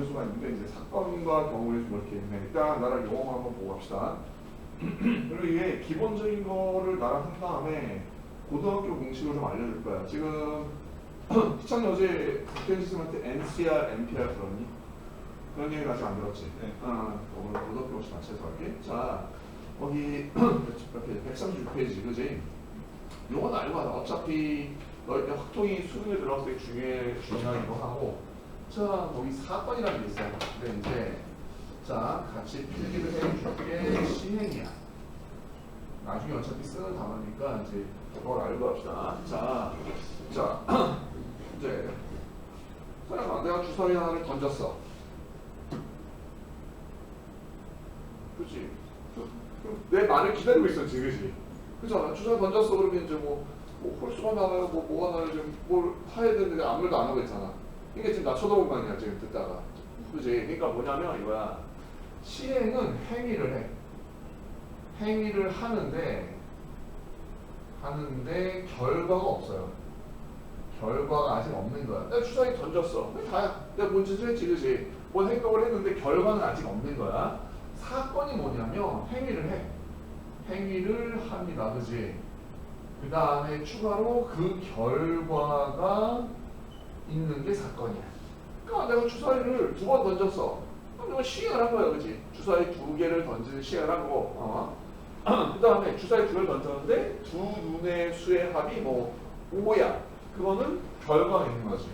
경우의 수가 있는데 이제 사건과 경우의 수 이렇게 있네. 일단 나랑 영어 한번 보고 갑시다. 그리고 이게 기본적인 거를 나랑 한 다음에 고등학교 공식을 좀 알려줄 거야. 지금 시청자 어제 박현지 선생님한테 NCR, NPR 들었니? 그런 얘기를 아직 안 들었지? 네. 오늘 고등학교 공식 맞춰서 할게. 자, 거기 이렇게 136페이지, 그지? 요건 알고 하자. 어차피 너희 때 확통이 수능에 들어갔을 때 중요하기도 하고. 자, 거기 사건이라는 게 있어요. 근데 이제 자, 같이 필기를 해줄게. 시행이야. 나중에 어차피 쓰는 단어니까 이제 그걸 알고 합시다. 자, 이제 설마 내가 주사위 하나를 던졌어. 그렇지? 내 말을 기다리고 있었지, 그렇지? 그잖아. 주사위 던졌어. 그러면 이제 뭐 홀수가 나와요, 뭐가 나와요, 지금 뭘 파야 되는데 아무 말도 안 하고 있잖아. 이게 지금 나 쳐다본 거 아니야, 지금 듣다가. 그지? 그러니까 뭐냐면 이거야. 시행은 행위를 해. 행위를 하는데 결과가 없어요. 결과가 아직 없는 거야. 내가 주사위 던졌어. 그게 다야. 내가 뭔 짓을 했지, 그지? 뭔 행동을 했는데 결과는 아직 없는 거야. 사건이 뭐냐면 행위를 해. 행위를 합니다, 그지? 그 다음에 추가로 그 결과가 있는 게 사건이야. 그러니까 내가 주사위를 2번 던졌어. 그럼 이건 시행을 한 거야, 그지? 주사위 2개를 던지는 시행을 한 거. 그 다음에 주사위 2개를 던졌는데 두 눈의 수의 합이 뭐 5야. 그거는 결과가 있는 거지.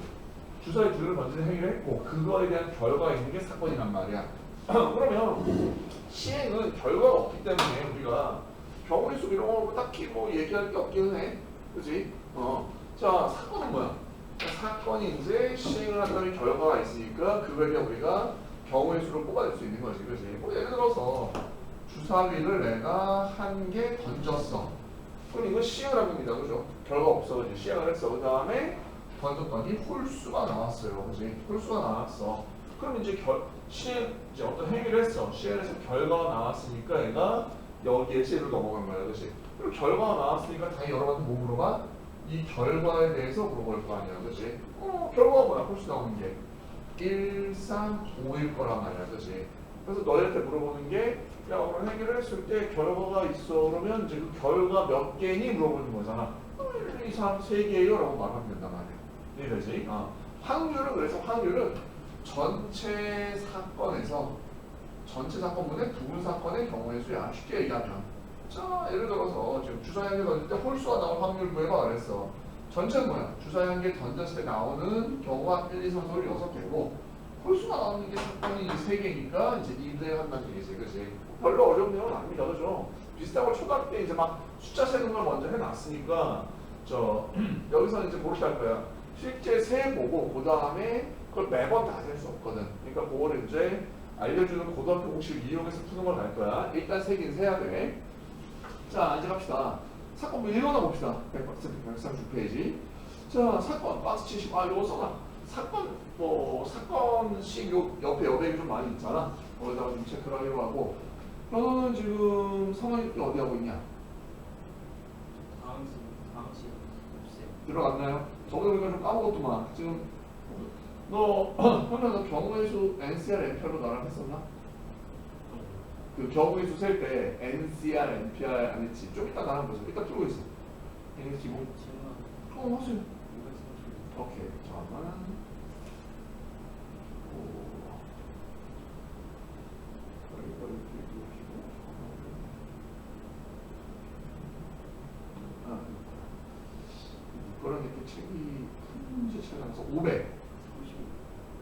주사위 2개를 던지는 행위를 했고 그거에 대한 결과가 있는 게 사건이란 말이야. 그러면 시행은 결과가 없기 때문에 우리가 경우의 수 이런 거 딱히 뭐 얘기할 게 없기는 해. 그지? 자, 사건은 뭐야? 사건이 이제 시행을 한다면 결과가 있으니까 그거에 대한 우리가 경우의 수를 뽑아낼 수 있는 거지. 그지? 뭐 예를 들어서 주사위를 내가 1개 던졌어. 그럼 이거 시행을 한 겁니다. 그죠? 결과 없어. 그지? 시행을 했어. 그 다음에 던졌더니 홀수가 나왔어요. 그지? 홀수가 나왔어. 그럼 이제 이제 어떤 행위를 했어. 시행을 해서 결과가 나왔으니까 얘가 여기에 C로 넘어간 거야. 그치? 그리고 결과가 나왔으니까 당연히 여러분한테 뭐 물어봐? 이 결과에 대해서 물어볼 거 아니야. 그치? 결과가 뭐야? 홀수 나오는 게 1, 3, 5일 거란 말이야. 그치? 그래서 너희한테 물어보는 게 야, 오늘 행위를 했을 때 결과가 있어. 그러면 이제 그 결과 몇 개니? 물어보는 거잖아. 1, 2, 3, 3개요? 라고 말하면 된단 말이야. 이해되지? 확률은 그래서 확률은 전체 사건분의 부분 사건의 경우의 수야. 쉽게 얘기하면. 자, 예를 들어서 지금 주사위 1개 던질 때 홀수가 나올 확률 구해봐 그랬어. 전체는 뭐야? 주사위 1개 던졌을 때 나오는 경우가 1, 2, 3, 4, 5, 6개고 홀수가 나오는 게 사건이 3개니까 이제 2대 한다는 얘기지. 그치? 별로 어려운 내용은 아닙니다. 그죠? 비슷한 걸 초등학교 때 이제 막 숫자 세는 걸 먼저 해놨으니까 여기서는 이제 그렇게 할 거야. 실제 세보고 그 다음에 그걸 매번 다 셀 수 없거든. 그러니까 그거를 이제 알려주는 고등학교 공식을 이용해서 푸는 걸 할 거야. 일단 세긴 세야 돼. 자, 이제 갑시다. 사건 뭐 읽어나 봅시다. 136페이지. 자, 사건 박스 70. 이거 써놔. 사건식 요 옆에 여백이 좀 많이 있잖아. 거기다가 좀 체크를 하려고 하고. 너는 지금 성원이 어디 하고 있냐? 다음 시 없어요. 들어갔나요? 저번에 보니까 좀 까먹었더만. 지금 형님 너 경우의 수 NCR, NPR로 나랑 했었나? 그 경우의 수 셀 때 NCR, NPR 안 했지? 좀 이따 나랑 보자. 이따 들고 있어. NC 뭐? 하세요. 오케이. 잠깐만. 이거랑 이렇게 책이 문제 차이 나서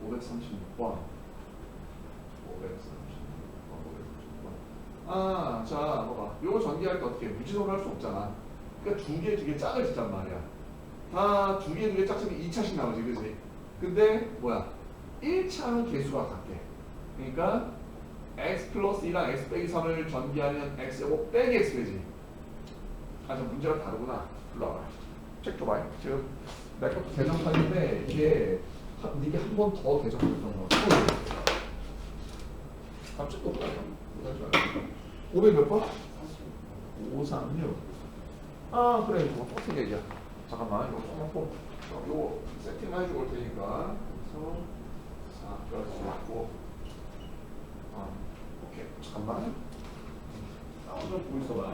536번. 자, 봐봐. 요거 전개할 때 어떻게 해? 무지성을 할 수 없잖아. 그러니까 두 개 짝을 짓단 말이야. 다 두 개 짝지면 2차씩 나오지, 그지? 근데 뭐야? 1차는 개수가 같게. 그러니까 x 플러스 2랑 x 빼기 3을 전개하면 x제곱 빼기 x 되지. 저 문제가 다르구나. 일로 와봐. 책 줘봐요. 지금 내 것도 대전판인데 이게 한 번 더 대전했던 거. 갑자기 또 뭐야? 500 몇 번? 536. 그래. 이거 똑같은 얘기야. 잠깐만. 이거 써놓고 이거 세팅만 해주고 올 테니까. 그래서 4 플러스 6 잠깐만. 좀 보고 있어봐.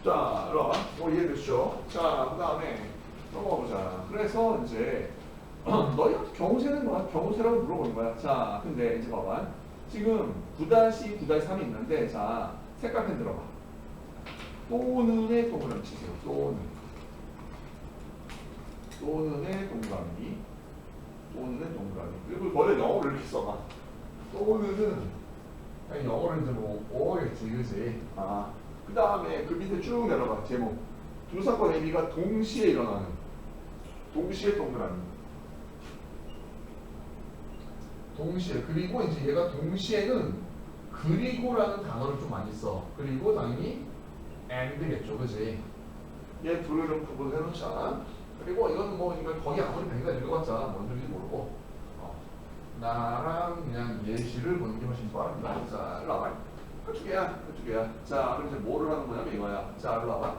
자, 이리 와봐. 이해됐죠? 자, 그 다음에 넘어가 보자. 그래서 이제 너희한테 경우세는 뭐야? 경우세라고 물어보는 거야. 자, 근데 이제 봐봐. 지금 9-2, 9-3이 있는데, 자, 색깔 펜 들어봐. 또는의 동그라미 치세요. 또는의 동그라미. 그리고 원래 영어를 이렇게 써봐. 또는은 그냥 영어를 이제 뭐 오겠지, 그지? 그 다음에 그 밑에 쭉 내려가. 제목. 두 사건 A가 동시에 일어나는. 동시에 동그라미. 동시에. 그리고 이제 얘가 동시에는 그리고라는 단어를 좀 많이 써. 그리고 당연히 and겠죠, 그지? 얘 둘을 좀 구분을 해놓자. 그리고 이건 뭐 이거 거기 아무리 뱅가 읽어봤자 뭔 소리인지 모르고 나랑 그냥 예시를 보는 게 훨씬 빠릅니다. 자, 일로 와봐. 두 개야. 자, 그럼 이제 뭐를 하는 거냐면 이거야. 자, 일로 와봐.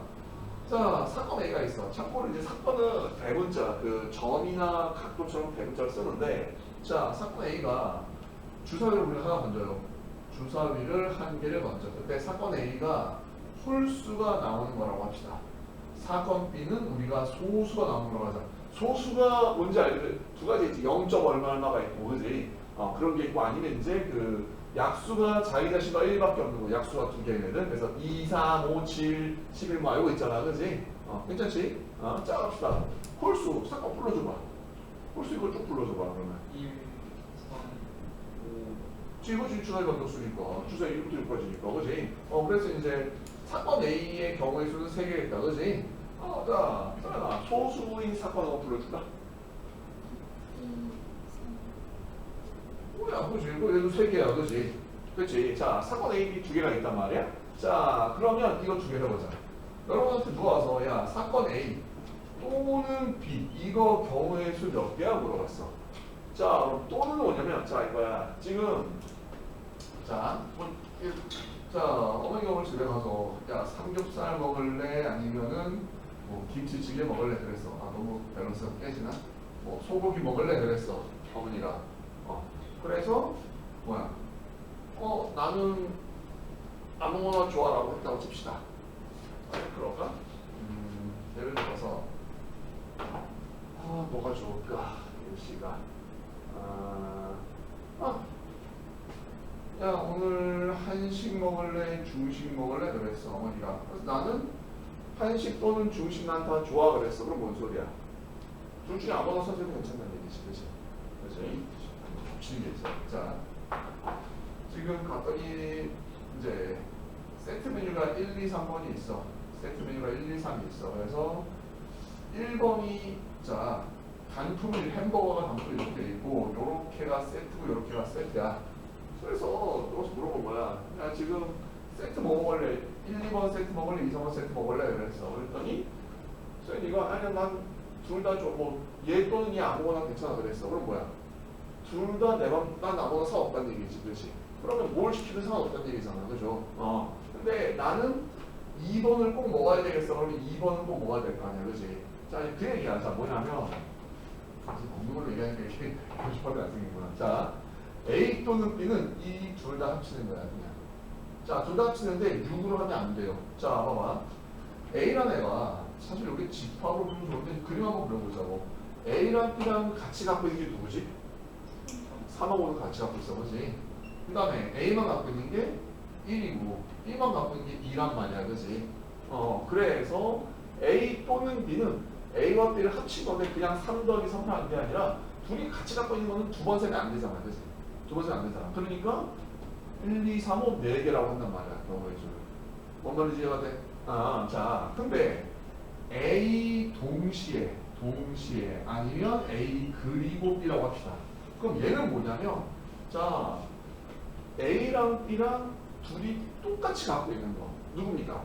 자, 사건 A가 있어. 참고로 이제 사건은 대문자, 그 점이나 각도처럼 대문자를 쓰는데, 자, 사건 A가 주사위를 우리가 하나 던져요. 주사위를 한 개를 던져. 그때 사건 A가 홀수가 나오는 거라고 합시다. 사건 B는 우리가 소수가 나오는 거라고 하자. 소수가 뭔지 알지? 두 가지 있지. 0. 얼마가 있고, 그지? 그런 게 있고, 아니면 이제 그 약수가 자기 자신과 1밖에 없는 거. 약수가 두 개인 애들. 그래서 2, 3, 5, 7, 11 뭐 알고 있잖아, 그지? 괜찮지? 자, 갑시다. 홀수 잠깐 불러줘봐. 홀수 이거 쭉 불러줘봐, 그러면. 1, 3, 5. 지금 주사위 반복수니까 주사위 1부터 6까지니까, 그지? 그래서 이제 사건 A의 경우의 수는 3개 있다, 그지? 자, 소수인 사건 한번 불러줄까? 뭐야, 그지? 얘도 3개야, 그지? 그치? 자, 사건 A, B 2개가 있단 말이야? 자, 그러면 이거 2개 해보자. 여러분한테 누가 와서, 야, 사건 A 또는 B, 이거 경우의 수 몇 개야? 물어봤어. 자, 그럼 또는 뭐냐면, 자, 이거야. 지금, 자, 어머니가 오늘 집에 가서, 야, 삼겹살 먹을래? 아니면은, 뭐, 김치찌개 먹을래? 그랬어. 너무 밸런스가 깨지나? 뭐, 소고기 먹을래? 그랬어. 어머니가. 그래서 뭐야? 나는 아무거나 좋아라고 했다고 칩시다. 그럴까? 예를 들어서 뭐가 좋을까? 예시가 야, 오늘 한식 먹을래? 중식 먹을래? 그랬어, 어머니가. 그래서 나는 한식 또는 중식 난 다 좋아 그랬어. 그럼 뭔 소리야? 둘 중에 아무거나 선택해도 괜찮다는 얘기지, 그치? 겹치는 게 있어. 자, 지금 갔더니 이제 세트 메뉴가 1, 2, 3번이 있어. 세트 메뉴가 1, 2, 3이 있어. 그래서 1번이 자, 단품이 햄버거가 단품이 이렇게 있고 요렇게가 세트고 요렇게가 세트야. 그래서 너가 물어본 거야. 야, 지금 세트 뭐 먹을래? 1, 2번 세트 먹을래? 2, 3번 세트 먹을래? 그랬어. 그랬더니 쌤이가 아니야, 난 둘 다 좀 뭐 얘 또는 얘 아무거나 괜찮아 그랬어. 그럼 뭐야? 둘 다 난 아무거나 상관없다는 얘기지, 그렇지? 그러면 뭘 시키든 상관없다는 얘기잖아, 그죠? 근데 나는 2번을 꼭 먹어야 되겠어. 그러면 2번은 꼭 먹어야 될 거 아니야, 그지? 자, 그 얘기야. 자, 뭐냐면 사실 먹는 걸로 얘기하니까 이게 교집합이 안 생기구나. 자, A 또는 B는 이 둘 다 합치는 거야, 그냥. 자, 둘 다 합치는데 6으로 하면 안 돼요. 자, 봐봐. A라는 애가 사실 여기 집합으로 보면 좋은데 그림 한번 그려보자고. A랑 B랑 같이 갖고 있는 게 누구지? 3하고는 같이 갖고 있어, 그지? 그 다음에 A만 갖고 있는 게 1이고 B만 갖고 있는 게 2란 말이야, 그지? 그래서 A 또는 B는 A와 B를 합친 건데 그냥 3 더하기 3을 하는 게 아니라 둘이 같이 갖고 있는 거는 두 번 세면 안 되잖아, 그지? 두 번 세면 안 되잖아. 그러니까 1, 2, 3, 5, 4개라고 한단 말이야, 경우의 수를. 뭔 말인지 이해가 돼? 자, 근데 A 동시에 아니면 A 그리고 B라고 합시다. 그럼 얘는 뭐냐면, 자, A랑 B랑 둘이 똑같이 갖고 있는 거. 누굽니까?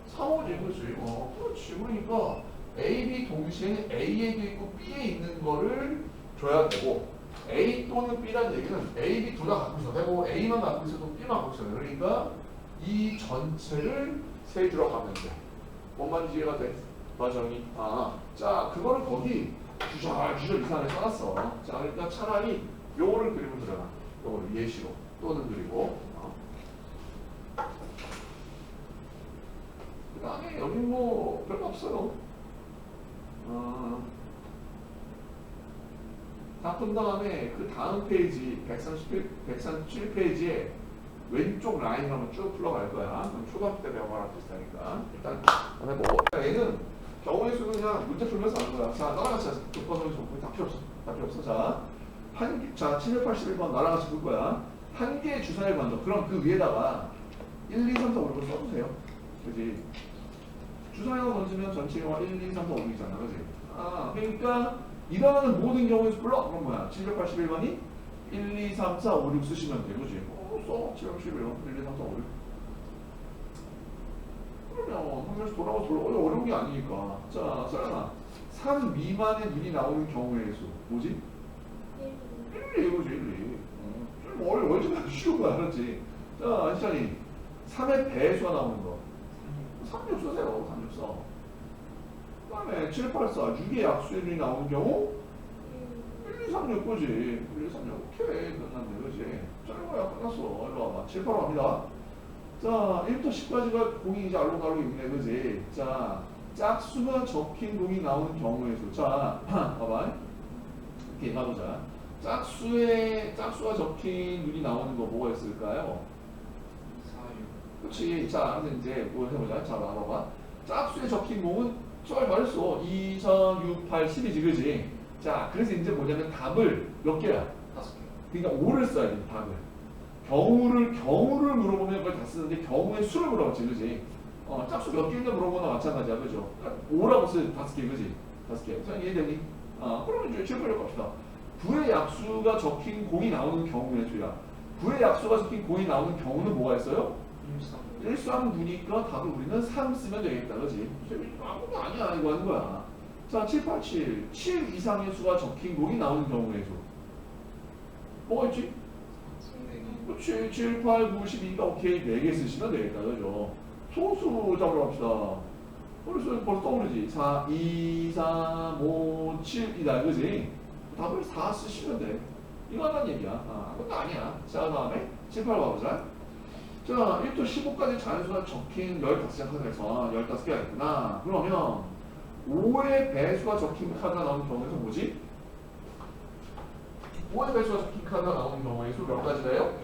3, 5지, 그렇지? 그렇지. 그러니까 A, B 동시에는 A에도 있고 B에 있는 거를 줘야 되고, A 또는 B라는 얘기는 A, B 둘 다 갖고 있어도 되고, A만 갖고 있어도 B만 갖고 있어도 돼. 그러니까 이 전체를 세 주로 가면 돼. 뭔 말인지 이해가 돼? 과정이. 자, 그거를 거기 주저주저 이상하게 써놨어. 자, 그러니까 차라리 요거를 그림을 그려놔. 요거를 예시로. 또는 그리고 그 다음에 여기 뭐 별거 없어요. 다푼 다음에 그 다음 페이지 137페이지에 왼쪽 라인을 한번 쭉 풀러갈 거야. 그럼 초등학교 때 배운 거랑 비슷하니까. 일단 해보고. 얘는 경우의 수는 그냥 문제 풀면서 하는 거야. 자, 너랑 같이 하자. 조건을 좀 다 필요 없어. 다 필요 없어. 자, 자 781번 나랑 같이 풀 거야. 한 개의 주사를 만들어. 그럼 그 위에다가 1, 2, 3, 4, 5, 6을 써주세요. 그지? 주사위로 던지면 전체 경우가 1, 2, 3, 4, 5, 6이잖아. 그지? 그러니까 일어나는 모든 경우에서 불러. 그럼 뭐야? 781번이 1, 2, 3, 4, 5, 6 쓰시면 돼. 그지? 써. 781번. 1, 2, 3, 4, 5, 6. 그러면 한 명씩 돌아가서 어려운 게 아니니까. 자, 설마 3 미만의 눈이 나오는 경우의 수. 뭐지? 1, 2, 이거지, 1, 2. 월등하게 쉬운 거 알았지? 자, 안시찬이 3의 배수가 나오는 거. 36 쓰세요. 36 써. 그 다음에 7, 8, 4, 6의 약수율이 나오는 경우 1, 2, 3, 6 거지. 1, 2, 3, 6. 오케이. 끝났네. 그지? 자, 이거야. 끝났어. 일로 와봐. 7, 8 갑니다. 자, 1부터 10까지가 공이 이제 알록달록 있네. 그지? 자, 짝수가 적힌 공이 나오는 경우의 수. 자, 봐봐. 이렇게 가보자. 짝수가 적힌 눈이 나오는 거 뭐가 있을까요? 4, 6. 그렇지. 자, 이제 뭐 해보자. 자, 봐봐. 짝수에 적힌 공은 쩔 말했어. 2, 4, 6, 8, 10이지, 그지? 자, 그래서 이제 뭐냐면 답을 몇 개야? 5개. 그러니까 5를 써야 돼, 답을. 경우를 물어보면 그걸 다 쓰는데 경우의 수를 물어봤지, 그지? 짝수 몇 개인가 물어보나 마찬가지야, 그죠? 5라고 써, 5개, 그지? 5개. 자, 이해되니? 그러면 이제 질문을 갑시다. 9의 약수가 적힌 공이 나오는 경우의 수야. 9의 약수가 적힌 공이 나오는 경우는 뭐가 있어요? 1, 3, 9니까 답을 우리는 3 쓰면 되겠다, 그지? 아무것도 아니야, 이거 하는 거야. 자, 7, 8, 7. 7 이상의 수가 적힌 공이 나오는 경우의 수. 뭐가 있지? 그렇지. 7, 8, 9, 12가 오케이. 4개 쓰시면 되겠다. 그죠? 소수 잡으러 갑시다. 벌써 떠오르지? 4, 2, 3, 5, 7이다. 그지? 답을 4 쓰시면 돼. 이거 하는 얘기야. 그것도 아니야. 자, 다음에 7, 8 가보자. 자, 1부터 15까지 자연수가 적힌 15장 카드에서 15개가 있구나. 그러면 5의 배수가 적힌 카드가 나오는 경우에서 뭐지? 5의 배수가 적힌 카드가 나오는 경우에 수 몇 가지래요?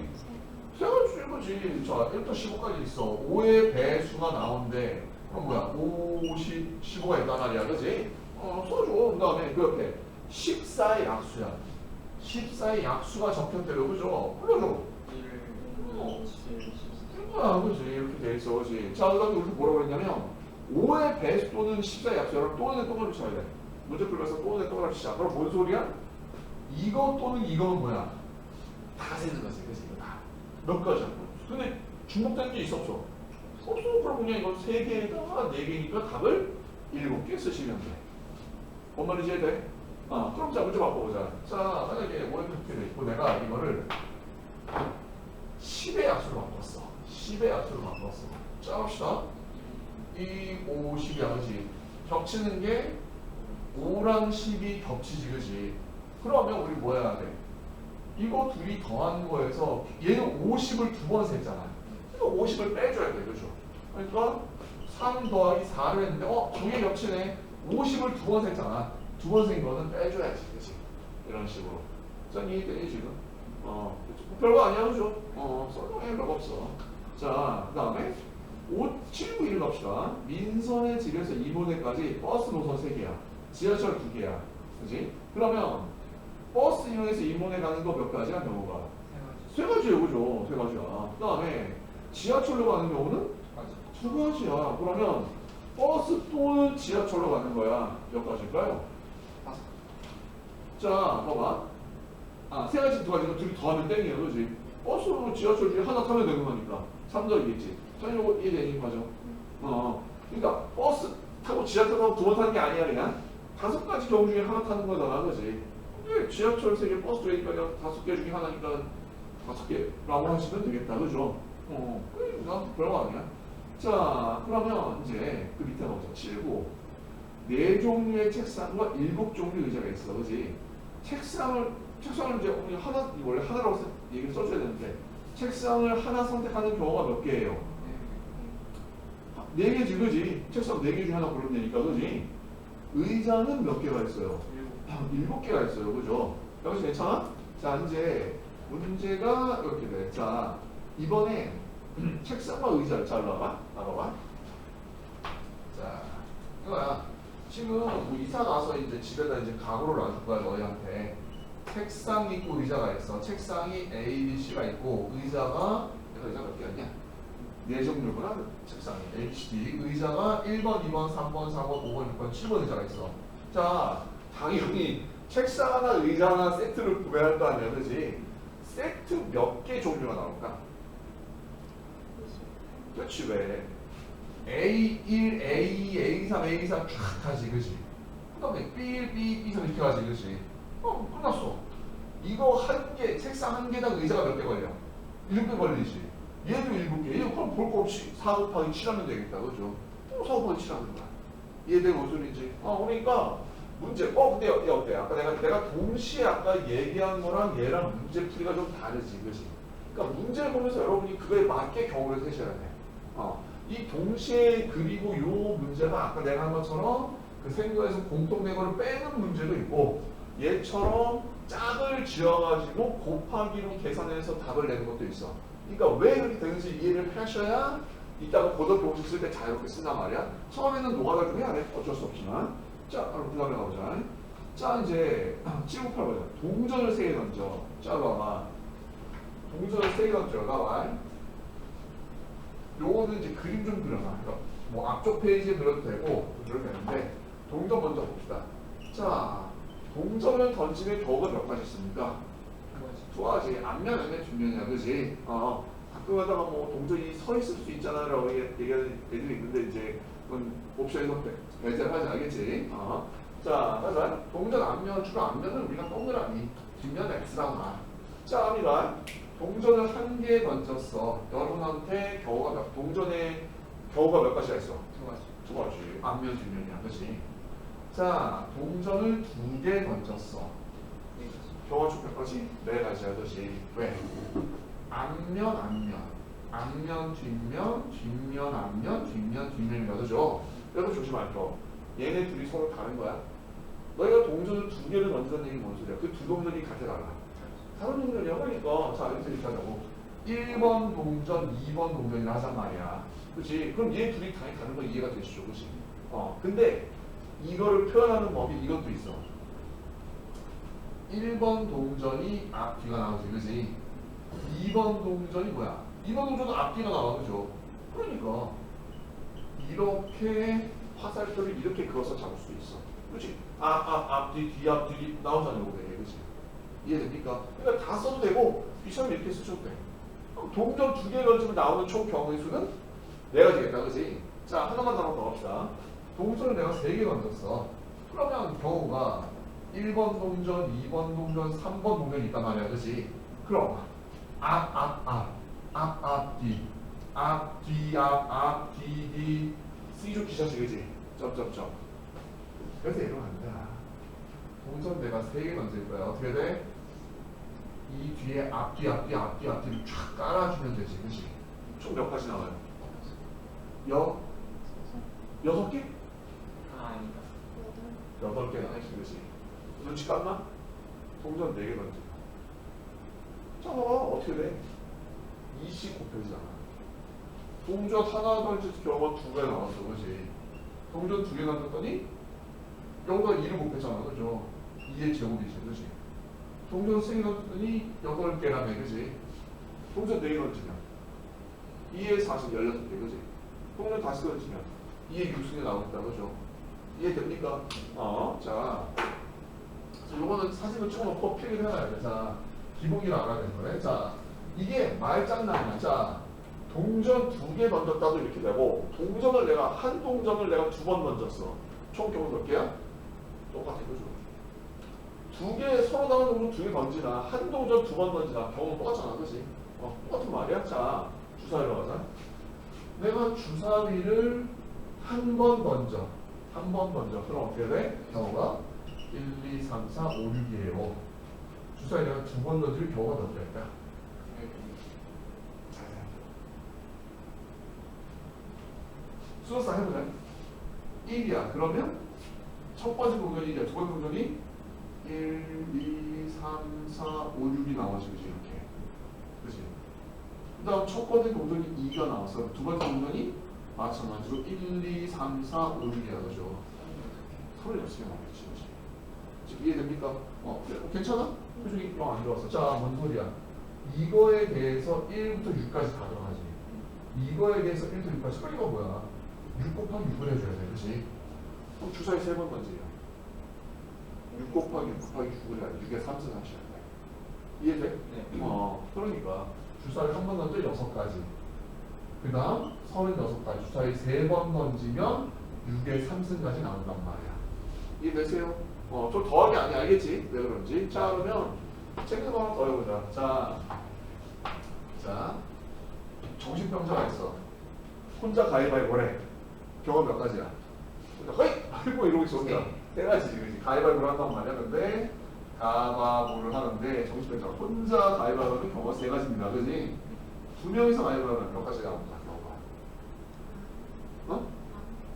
세 가지 거지. 자, 1부터 15까지 있어. 5의 배수가 나오는데 그럼 뭐야? 5, 10, 15가 있단 말이야. 그지? 써줘. 그 다음에 그 옆에 14의 약수야. 14의 약수가 적혔대요. 그죠? 불러줘. 1, 7, 14. 그지? 이렇게 돼 있어. 그지? 자, 그 다음에 우리가 뭐라고 했냐면 5의 배수 또는 14의 약수야. 또는 동그라미 쳐야 돼. 문제 풀면서 또는 동그라미 치자. 그럼 뭔 소리야? 이거 또는 이거는 뭐야? 다 세는 거지. 그지? 이거 다. 몇 가지야. 근데 중복되는 게 있어 없어? 없어. 그럼 그냥 이거 3개에다가 4개니까 답을 7개 쓰시면 돼. 뭔 말인지 이해돼? 그럼 자, 문제 바꿔보자. 자, 만약에 오해 이렇게 돼 있고 내가 이거를 10의 약수로 바꿨어. 10의 약수로 바꿨어. 자, 합시다. 2, 5, 10이야, 그지? 겹치는 게 5랑 10이 겹치지, 그지? 그러면 우리 뭐 해야 돼? 이거 둘이 더한 거에서 얘는 50을 2번 셌잖아. 그러니까 50을 빼줘야 돼, 그죠? 그러니까 3 더하기 4를 했는데 두개 겹치네. 50을 2번 셌잖아. 2번 센 거는 빼줘야지, 그치? 이런 식으로. 전 이해되니, 지금? 별거 아니야, 그죠? 설명해, 별거 없어. 자, 그 다음에 5, 7, 9, 1 갑시다. 민선의 집에서 이모네까지 버스 노선 3개야. 지하철 2개야. 그지? 그러면 버스 이용해서 이모네 가는 거 몇 가지야, 경우가? 3가지예요, 그죠? 3가지야. 그 다음에 지하철로 가는 경우는 2가지야. 그러면 버스 또는 지하철로 가는 거야. 몇 가지일까요? 자, 봐봐. 3가지 2가지는 둘이 더하면 땡이에요, 그지? 버스로 지하철 중에 하나 타면 되는 거니까 3더이겠지. 자, 이거 이해되니? 맞아. 그러니까 버스 타고 지하철 타고 2번 타는 게 아니야, 그냥 5가지 경우 중에 하나 타는 거다, 그지? 근데 지하철 3개, 버스 2개니까 5개 중에 하나니까 5개라고 하시면 되겠다, 그죠? 난 별거 아니야. 자, 그러면 이제 그 밑에 보자. 7고 4종류의 책상과 7종류의 의자가 있어, 그지? 책상을 이제 우리 원래 하나라고 얘기를 써줘야 되는데 책상을 하나 선택하는 경우가 몇 개예요? 네 개지, 그지? 책상 네 개 중에 하나 고르면 되니까, 그지? 의자는 몇 개가 있어요? 7개가 있어요, 그죠? 여기서 괜찮아? 자, 이제 문제가 이렇게 돼. 자, 이번에 책상과 의자를 잘 나와봐. 자, 이거야. 지금 뭐 이사 가서 이제 집에다 이제 가구를 놔줄 거야, 너희한테. 책상 있고 의자가 있어. 책상이 A, B, C가 있고 의자가 내가 의자가 몇 개였냐? 네 종류구나. 책상이 A, B, C, D. 의자가 1번, 2번, 3번, 4번, 5번, 6번, 7번 의자가 있어. 자, 당연히 책상 하나, 의자 하나 세트를 구매할 거 아니야, 그렇지? 세트 몇 개 종류가 나올까? 그렇지, 왜? A1, A2, A3, A4 쫙 가지, 그지? 그 다음에 B1, B2, B3 이렇게 가지, 그지? 끝났어. 이거 한 개, 책상 한 개당 의자가 몇 개 걸려? 7개 걸리지. 얘도 7개. 얘 그럼 볼 거 없이 4 곱하기 7 하면 되겠다, 그죠? 4 곱하기 7 하는 거야. 이해되고 무슨 소리인지? 그러니까 문제, 근데 어때? 아까 내가 동시에 아까 얘기한 거랑 얘랑 문제 풀이가 좀 다르지, 그지? 그러니까 문제를 보면서 여러분이 그거에 맞게 경우를 세셔야 돼. 이 동시에 그리고 요 문제가 아까 내가 한 것처럼 그 생각에서 공통된 빼는 문제도 있고 얘처럼 짝을 지어가지고 곱하기로 계산해서 답을 내는 것도 있어. 그러니까 왜 그렇게 되는지 이해를 하셔야 이따가 고등학교 공식 쓸 때 자유롭게 쓴단 말이야. 처음에는 노가다 중에 안 해. 어쩔 수 없지만. 자, 그럼 그 다음에 가보자. 자, 이제 798보자. 동전을 3개 던져. 자, 봐봐. 동전을 3개 던져. 나와. 요거는 이제 그림 좀 그려놔. 그러니까 뭐 앞쪽 페이지에 그려도 되고 그려도 되는데 동전 먼저 봅시다. 자, 동전을 던지면 경우가 몇 가지 있습니까? 두 가지. 앞면, 뒷면이야, 그지? 가끔 하다가 뭐 동전이 서 있을 수 있잖아 라고 얘기하는 애들이 있는데 이제 그건 옵션에서 배제하지 알겠지? 자, 가자. 동전 앞면, 주로 앞면은 우리가 동그라미, 뒷면 X라고 놔. 자, 합니다. 동전을 한 개 던졌어. 여러분한테 동전의 겨우가 몇 가지가 있어? 두 가지. 앞면, 뒷면이야, 그렇지? 자, 동전을 2개 던졌어. 겨우가 총 몇 가지? 4가지야, 그렇지? 왜? 앞면, 뒷면, 뒷면, 앞면, 뒷면이다, 그죠? 여러분 조심할 거. 얘네 둘이 서로 다른 거야. 너희가 동전을 2개를 던지는 얘기 뭔 소리야? 그 두 동전이 같아 달라. 다른 동전이야. 그러니까 자 이렇게 하자고. 1번 동전, 2번 동전이라 하단 말이야. 그렇지? 그럼 얘 둘이 당연히 다른 거 이해가 되시죠, 그렇지? 근데 이거를 표현하는 법이 이것도 있어. 1번 동전이 앞뒤가 나오지, 그렇지? 2번 동전이 뭐야? 2번 동전은 앞뒤가 나와, 그죠? 그러니까 이렇게 화살표를 이렇게 그어서 잡을 수 있어. 그렇지? 앞뒤, 뒤 나오잖아요, 그게, 그렇지? 이해됩니까? 그러니까 다 써도 되고 이처럼 이렇게 쓰셔도 돼. 그럼 동전 2개 던지면 나오는 총 경우의 수는 4가지겠다, 그지? 자, 하나만 더 합시다. 동전을 내가 3개 던졌어. 그러면 경우가 1번 동전, 2번 동전, 3번 동전이 있단 말이야, 그지? 그럼 앞, 뒤, C조 기셔지, 그지? 점점점. 그래서 이러면 안 돼. 동전 내가 3개 던질 거야. 어떻게 돼? 이 뒤에 앞뒤를 쫙 깔아주면 되지, 그치? 총 몇 가지 나와요? 6개? 아니다. 8개 나와있지, 그치? 눈치 깠나? 동전 4개 던져. 자, 봐봐. 어떻게 돼? 20 곱해지잖아. 동전 하나 던질 경우가 2개 나왔어, 그치? 동전 2개 던졌더니 여기다 2를 곱했잖아, 그죠? 2의 제곱이지, 그치? 동전 3개 던졌더니 8개라며, 그치? 동전 4개 던지면 2의 40, 16개, 그치? 동전 다시 던지면 2의 60개 나오겠다, 그죠? 이해됩니까? 자, 요거는 사진을 찍어놓고 필기를 해놔야 돼. 자, 기본기를 알아야 되는 거네. 자, 이게 말장난이야. 자, 동전 2개 던졌다도 이렇게 되고, 한 동전을 내가 2번 던졌어. 총 경우 몇 개야? 똑같아, 그죠? 2개, 서로 다른 동전 2개 던지나, 한 동전 2번 던지나, 경우는 똑같잖아, 그지? 똑같은 말이야. 자, 주사위로 가자. 내가 주사위를 한 번 던져. 그럼 어떻게 돼? 경우가 1, 2, 3, 4, 5, 6이에요. 주사위 내가 2번 던질 경우가 몇 개일까? 수소상 해보자. 1이야. 그러면 첫 번째 동전이 1이야. 두 번째 동전이 1, 2, 3, 4, 5, 6이 나와지, 그지? 이렇게. 그지? 그 다음 첫 번째 동전이 2가 나왔어. 두 번째 동전이 마찬가지로 1, 2, 3, 4, 5, 6이야. 그죠? 36개 나오겠지. 그지? 지금 이해됩니까? 그래. 괜찮아? 표정이 영 안 들어왔어. 자, 뭔 소리야? 이거에 대해서 1부터 6까지 다 들어가지. 이거에 대해서 1부터 6까지. 그러니까 뭐야? 6 곱하기 6을 해줘야 돼. 그치? 그럼 주사위 3번 던지요. 6 곱하기 6 곱하기 6을 해야 돼. 6에 3승 하셔야 돼. 이해돼? 네. 그러니까 주사위를 한 번 던져 6가지. 그 다음 36가지. 주사위 3번 던지면 6에 3승까지 나온단 말이야. 이해되세요? 좀 더하기 아니 알겠지? 왜 그런지. 자, 그러면 책에서 하나 더 해보자. 자, 정신병자가 있어. 혼자 가위바위보래. 경험 몇 가지야? 혼자 허이! 아이고 이러고 있어 혼자. 세 가지지, 그지? 가위바위보를 한단 말이야. 근데 가바보를 하는데 정신병자가 혼자 가위바위보는 경우가 3가지입니다. 그지? 2명이서 가위바위보는 몇 가지가 나온다 경우가.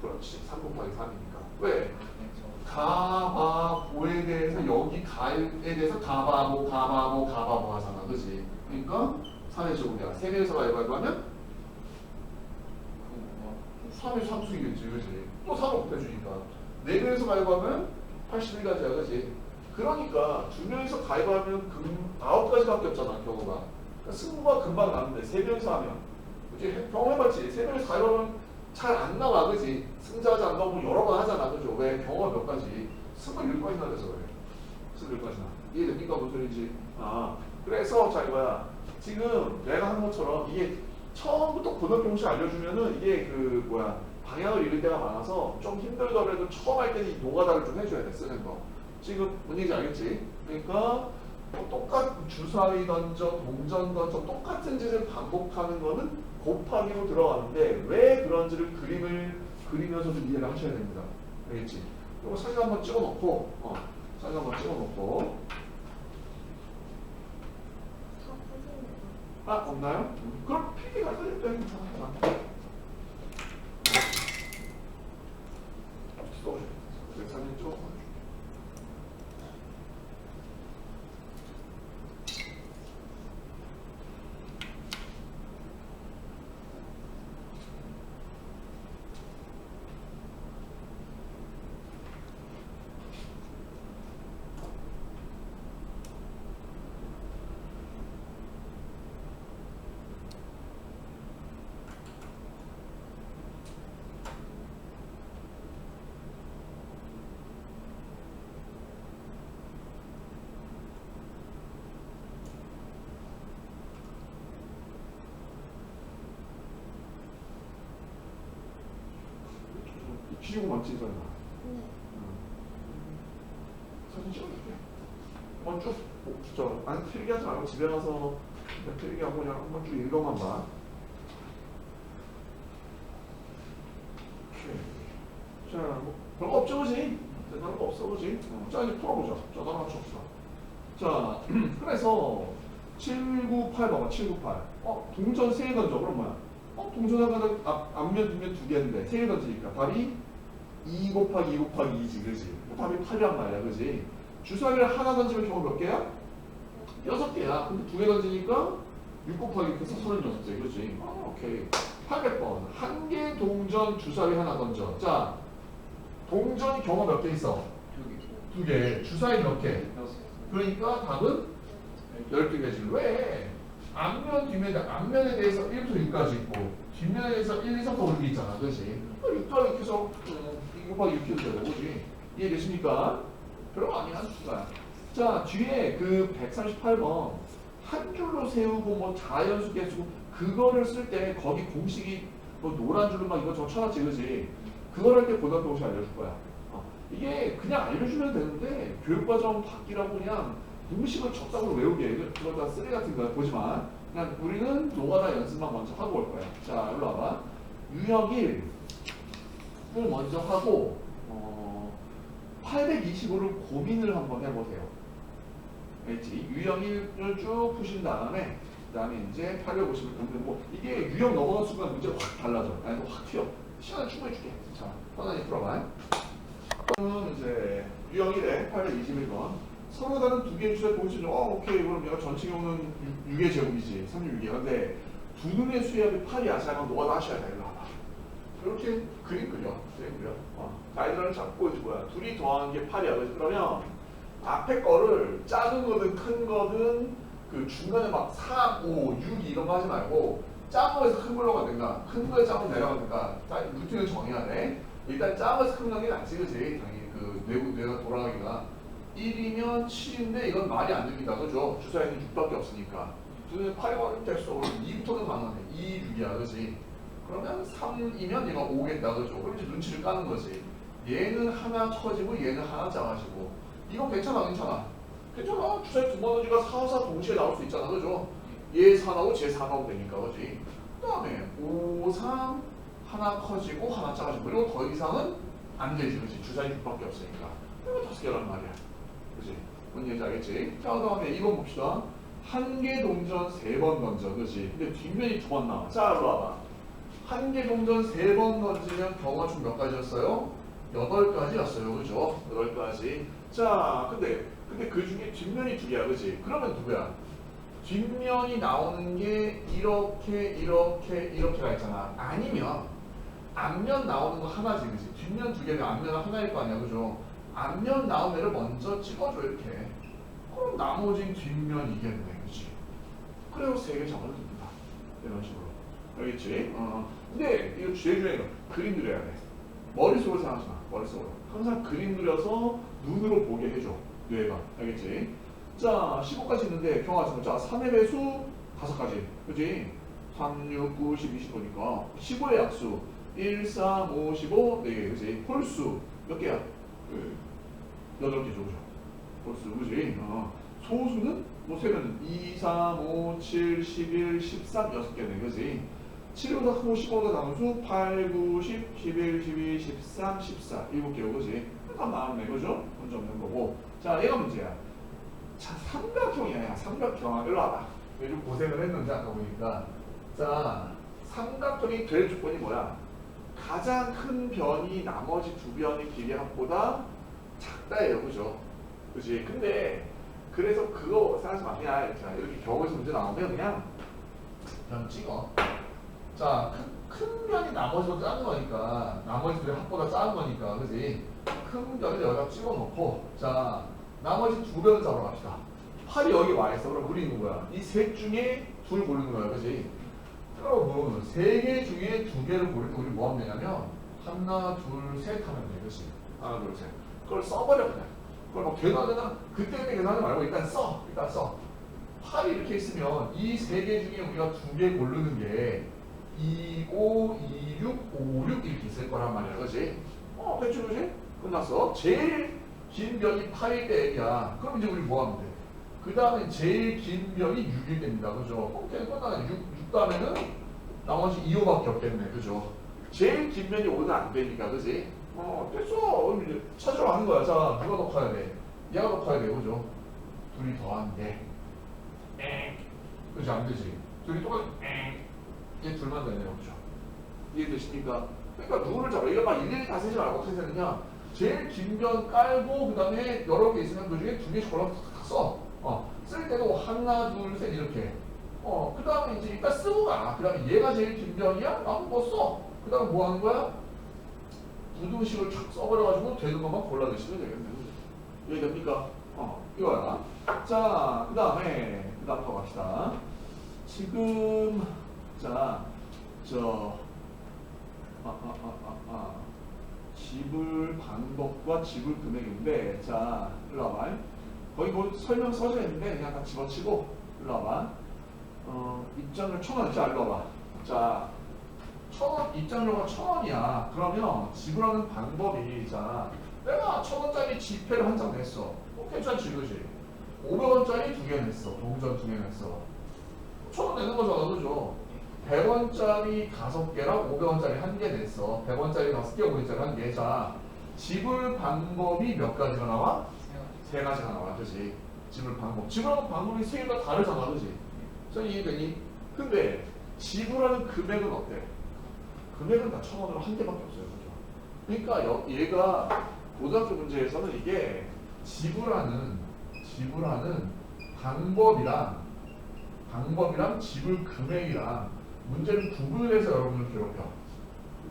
그렇지. 3 곱하기 3이니까. 왜? 가바보에 대해서 여기 가에 대해서 가바보 하잖아. 그지? 그러니까 3의 제곱이야. 3명이서 가위바위보 하면 3의 3수이겠지. 그지? 또 3을 곱해주니까 4명이서 가위바위보하면 81가지야. 그지? 그러니까 2명이서 가위바위보하면 9가지밖에 없잖아. 경우가. 그러니까 승부가 금방 나는데 3명이서 하면 그치? 경험해봤지? 3명이서 가위바위보하면 잘 안 나와. 그지? 승자하지 안 나오고 여러 번 하잖아. 그죠? 왜? 경우가 몇 가지? 21가지나 돼서 그래. 21가지나. 이해됩니까? 무슨 소리인지? 그래서 자 이거야. 지금 내가 하는 것처럼 이게 처음부터 번역 공식 알려주면은 이게 그 뭐야 방향을 잃을 때가 많아서 좀 힘들더라도 처음 할 때는 이 노가다를 좀 해줘야 돼. 쓰는 거. 지금 뭔 얘기인지 알겠지? 그러니까 똑같은 주사위 던져, 동전 던져 똑같은 짓을 반복하는 거는 곱하기로 들어가는데 왜 그런지를 그림을 그리면서 좀 이해를 하셔야 됩니다. 알겠지? 이거 사진 한번 찍어놓고 사진 한번 찍어놓고 없나요? 그럼 필기 갖다 줄 때는 사진 찍어서 기지고 맞지 설마? 네. 사진 찍어줄게. 한번 쭉, 안 틀리게 하지 말고 집에 가서 틀리게 하고 그냥 한번 쭉 읽어만 봐. 오케이. 자, 뭐 별거 없죠, 그지? 대단한 거 없어, 그지? 자, 이제 풀어보자. 자, 나랑 같이 합시다. 자, 그래서 798 봐봐, 798. 동전 3개 던져. 그럼 뭐야? 동전 하나는 앞면, 뒷면 2개인데 3개 던지니까 답이 2 곱하기 2 곱하기 2지, 그지? 답이 8이란 말이야, 그지? 주사위를 하나 던지면 경우 몇 개야? 6개야. 근데 2개 던지니까 6 곱하기 6 해서 36개, 그지? 오케이. 800번. 한 개 동전 주사위 하나 던져. 자, 동전이 경우 몇 개 있어? 2개. 주사위 몇 개? 그러니까 답은 12개지. 왜? 앞면, 뒷면, 앞면에 대해서 1부터 6까지 있고 뒷면에 대해서 1, 2, 3부터 5이 있잖아. 그렇지? 6과 이렇게 해서 2 곱하기 6 해도 되고, 그지? 이해되십니까? 별거 아니야, 수가. 자, 뒤에 그 138번 한 줄로 세우고 뭐 자연수 계수고 그거를 쓸 때 거기 공식이 뭐 노란 줄로 막 이거 쳐놨지, 그지? 그걸 할 때 고등학교 공식 알려줄 거야. 이게 그냥 알려주면 되는데 교육과정 바뀌라고 그냥 공식을 적당으로 외우게 그거 다 쓰레기 같은 거야. 보지만 그냥 우리는 노가다 연습만 먼저 하고 올 거야. 자, 일로 와봐. 유형 1을 먼저 하고 825를 고민을 한번 해보세요. 알겠지? 유형 1을 쭉 푸신 다음에 그 다음에 이제 850을 근데 뭐 이게 유형 넘어간 순간 문제가 확 달라져. 아니 확 튀어. 시간을 충분히 줄게. 자, 편안히 풀어봐. 그럼 이제 유형 1에 821번. 서로 다른 두 개의 주사의 공식 중, 오케이. 그럼 얘가 전체 경우는 6의 제곱이지. 36이야. 근데 두 눈의 수의 합이 8이야. 자, 그럼 너가 다시 해야 돼. 일로 와봐. 이렇게 그림 그려. 가이드라인을 잡고 이제 뭐야. 둘이 더한 게 8이야. 그래서 그러면 앞에 거를 작은 거든 큰 거든 그 중간에 막 4, 5, 6 이런 거 하지 말고 작은 거에서 큰 걸로 가든가 큰 거에서 작은 거 내려가든가 루틴을 정해야 돼. 일단 작은 거에서 큰 게 낫지 그지? 당연히 그 뇌가 돌아가기가 1이면 7인데 이건 말이 안 됩니다. 그죠? 주사위는 6밖에 없으니까 두는 8이 와도 됐어. 2부터는 가능해. 2, 6이야 그지? 그러면 3이면 얘가 5겠다 그죠? 그럼 이제 눈치를 까는 거지. 얘는 하나 커지고 얘는 하나 작아지고 이건 괜찮아 괜찮아. 주사위 두 번 던지가 4, 4 동시에 나올 수 있잖아 그죠? 얘 4 나오고 쟤 4 나오고 되니까 그지? 그 다음에 5, 3 하나 커지고 하나 작아지고 그리고 더 이상은 안 되지 그지? 주사위 6밖에 없으니까 이거 5개란 말이야 그지? 뭔 얘기인지 알겠지? 자, 그 다음에 이번 봅시다. 한 개 동전 3번 던져 그지? 근데 뒷면이 2번 나와. 자, 일로 와봐. 한 개 동전 3번 던지면 경우가 총 몇 가지였어요? 8가지였어요 그죠? 8가지. 자, 근데 그 중에 뒷면이 2개야 그지? 그러면 누구야? 뒷면이 나오는 게 이렇게가 있잖아. 아니면 앞면 나오는 거 하나지 그지? 뒷면 2개면 앞면은 하나일 거 아니야 그죠? 앞면 나온 애를 먼저 찍어줘 이렇게. 그럼 나머진 뒷면이겠네 그지? 그리고 3개 잡아도 됩니다. 이런 식으로. 알겠지? 근데 이거 제일 중요한 거 그림 그려야 돼. 머릿속으로 생각하지 마. 머릿속으로. 항상 그림 그려서 눈으로 보게 해줘. 뇌가. 알겠지? 자, 15까지 있는데 경화하시면 자, 3의 배수 5가지. 그지? 3, 6, 9, 10, 25니까 15의 약수 1, 3, 5, 15, 4개. 그지? 홀수 몇 개야? 8개죠. 그죠? 홀수. 그지? 소수는 뭐 세면 2, 3, 5, 7, 11, 13, 6개네. 그지? 7보다 크고 15보다 작은 수 8, 9, 10, 11, 12, 13, 14 7개요 그지? 다 나왔네 그죠? 문제 없는 거고. 자, 얘가 문제야. 자, 삼각형이야. 삼각형. 일로 와봐. 요즘 고생을 했는데 아까 보니까 자, 삼각형이 될 조건이 뭐야? 가장 큰 변이 나머지 두 변의 길이 합보다 작다예요 그죠? 그지? 근데 그래서 그거 생각하지 마. 그냥 자, 이렇게 경우에서 문제 나오면 그냥 찍어. 자, 큰 변이 나머지보다 작은 거니까 나머지 둘의 합보다 작은 거니까 그지? 큰 변을 여기다 찍어놓고 자, 나머지 2변을 잡으러 갑시다. 8이 여기 와 있어. 그럼 우리 있는 거야. 이 셋 중에 둘 고르는 거야. 그지? 그럼 3개 중에 2개를 고르는 우리 뭐 하면 되냐면 하나, 둘, 셋 하면 돼. 그지? 하나, 둘, 셋. 그걸 써버려 그냥. 그걸 막 되나 그때 계산하지 말고 일단 써. 8이 이렇게 있으면 이 3개 중에 우리가 2개 고르는 게 2, 5, 2, 6, 5, 6 이렇게 있을 거란 말이야. 그지? 대충 그지? 끝났어. 제일 긴 변이 8일 때 N이야. 그럼 이제 우리 뭐 하면 돼? 그 다음에 제일 긴 변이 6일 때입니다. 그죠? 그럼 걔는 끝나네. 6 다음에는 나머지 2, 5밖에 없겠네. 그죠? 제일 긴 변이 5는 안 되니까. 그지? 됐어. 그럼 이제 찾으러 가는 거야. 자, 누가 더 커야 돼? 얘가 더 커야 돼. 그죠? 둘이 더한 게. 그지? 안 되지. 둘이 똑같이 얘 둘만 되네요. 그죠? 이해되십니까? 그러니까 누구를 잡아. 이거 막 일일이 다 세지 말고 어떻게 세느냐? 제일 긴 변 깔고 그 다음에 여러 개 있으면 그 중에 2개씩 골라서 탁 써. 쓸 때도 하나, 둘, 셋 이렇게. 그 다음에 이제 일단 쓰고 가. 그 다음에 얘가 제일 긴 변이야? 나도 뭐 써. 그 다음에 뭐 하는 거야? 부등식을 쫙 써버려가지고 되는 것만 골라내시면 되겠네. 이해됩니까? 이거야. 자, 그 다음에 더 갑시다. 지금 자, 지불 방법과 지불 금액인데 자, 일로 와봐. 거기 뭐 설명 써져 있는데 그냥 다 집어치고 일로 와봐. 입장료 1,000원. 자, 일로 와봐. 자, 1,000원 입장료가 1,000원이야. 그러면 지불하는 방법이 자, 내가 1,000원짜리 지폐를 한 장 냈어. 괜찮지, 그지? 500원짜리 2개 냈어. 동전 2개 냈어. 1,000원 내는 거잖아, 그죠? 100원짜리 5개랑 500원짜리 1개 냈어. 100원짜리 5개, 500원짜리 1개. 자, 지불 방법이 몇 가지가 나와? 3가지가 나와, 그지? 지불 방법. 지불하는 방법이 3개가 다르잖아, 그지? 자, 이해되니? 근데 지불하는 금액은 어때? 금액은 다 1,000원으로 한 개밖에 없어요. 그죠? 그러니까 얘가 고등학교 문제에서는 이게 지불하는 방법이랑 지불 금액이랑 문제를 구분해서 여러분을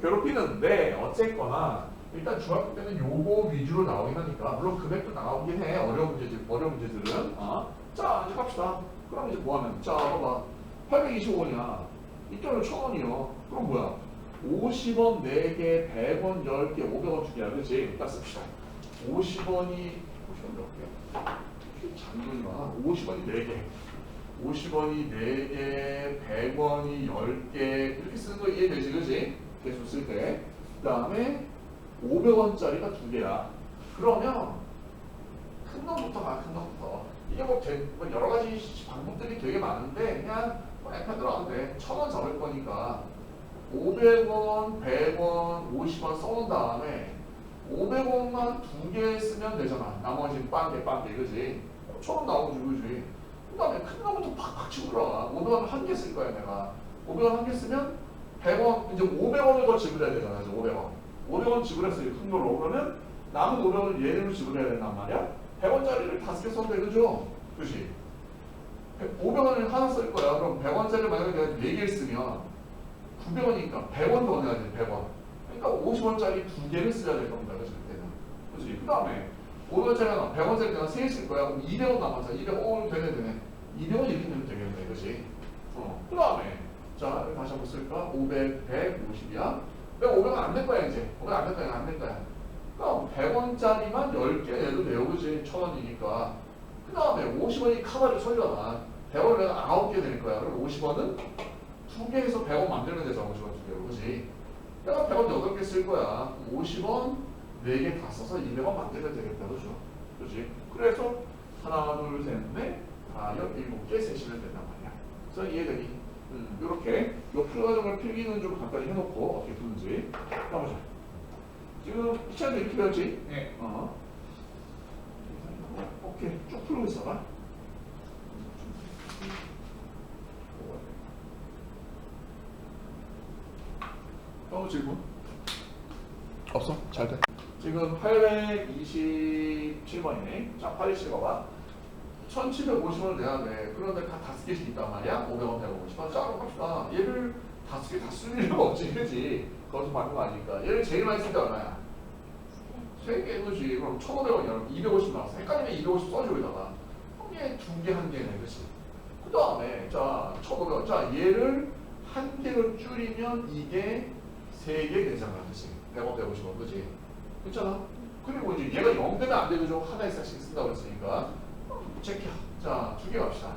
괴롭히는데 어쨌거나 일단 중학교 때는 요거 위주로 나오긴 하니까 물론 금액도 나오긴 해. 어려운 문제들은 자 이제 갑시다. 그럼 이제 뭐하면 자 봐봐 825원이야. 이쪽은 1,000원이요. 그럼 뭐야 50원 4개 100원 10개 500원 2개야. 그렇지? 일단 씁시다. 50원이 몇 개? 장돈이가 50원이 4개 50원이 4개 100원이 10개 이렇게 쓰는 거 이해되지? 그렇지? 계속 쓸 때. 그 다음에 500원짜리가 2개야. 그러면 큰 놈부터 가, 큰 놈부터. 이게 뭐 여러 가지 방법들이 되게 많은데 그냥 약간 들어가면 돼. 1,000원 잡을 거니까 500원, 100원, 50원 써놓은 다음에 500원만 2개 쓰면 되잖아. 나머지는 빵개, 그지? 1,000원 나오지, 그지? 그 다음에 큰 놈부터 팍팍 치고 들어가. 500원 한 개 쓸 거야, 내가. 500원 한 개 쓰면 100원, 이제 500원을 더 지불해야 되잖아, 이제 500원. 500원 지불했어요, 큰 걸로. 그러면 남은 500원을 얘로 지불해야 된단 말이야. 100원짜리를 5개 써도 돼, 그죠? 그지? 500원을 하나 쓸 거야. 그럼 100원짜리를 만약에 내가 4개를 쓰면 900원이니까 100원 더 내야 돼, 100원. 그러니까 50원짜리 2개를 써야 될 겁니다, 그지? 그때는. 그지? 그 다음에 500원짜리 하나, 100원짜리 내가 3개 쓸 거야. 그럼 200원 남았잖아. 200원, 되네. 200원 이렇게 내면 되겠네, 그지? 그 다음에 자, 여기 다시 한번 쓸까? 500, 150이야. 내가 500원 안 될 거야, 이제. 500원 안 될 거야, 안 될 거야. 그럼 100원짜리만 10개 내도 돼요, 그지? 1,000원이니까. 그 다음에 50원이 카바를 sol려놔. 100원을 내가 9개 낼 거야. 그럼 50원은 2개에서 100원 만들면 되잖아, 50원 2개로, 그지? 내가 100원 8개 쓸 거야. 50원 4개 다 써서 200원 만들면 되겠다, 그죠? 그지? 그래서 하나, 둘, 셋, 넷, 다섯, 7개 세시면 된단 말이야. 그래서 이해되니? 이렇게 요 풀과정을 필기는 좀 간단히 해놓고 어떻게 푸는지 해보자. 지금 시간도 이렇게 배웠지? 네. 오케이, 쭉 풀고 있어봐. 질문? 없어? 잘 돼. 지금 827번이네. 자, 827번봐. 1,750원을 내야 돼. 그런데 다 5개씩 있단 말이야? 500원, 150원. 자, 그럼 갑시다. 얘를 5개 다 쓸 일은 없지, 그지? 거기서 받는 거 아니니까. 얘를 제일 많이 쓸 때 얼마야? 3개, 그지? 그럼 1,500원이야. 250 나왔어. 헷갈리면 250 써줘, 여기다가. 그럼 얘 2개, 1개네, 그지? 그 다음에, 자, 1,500원. 자, 얘를 1개로 줄이면 이게 3개 되잖아, 그지? 100원, 150원, 그지? 괜찮아? 그리고 이제 얘가 0 되면 안 돼, 그죠? 하나에 싹씩 쓴다고 했으니까. 체크야. 자, 2개 갑시다.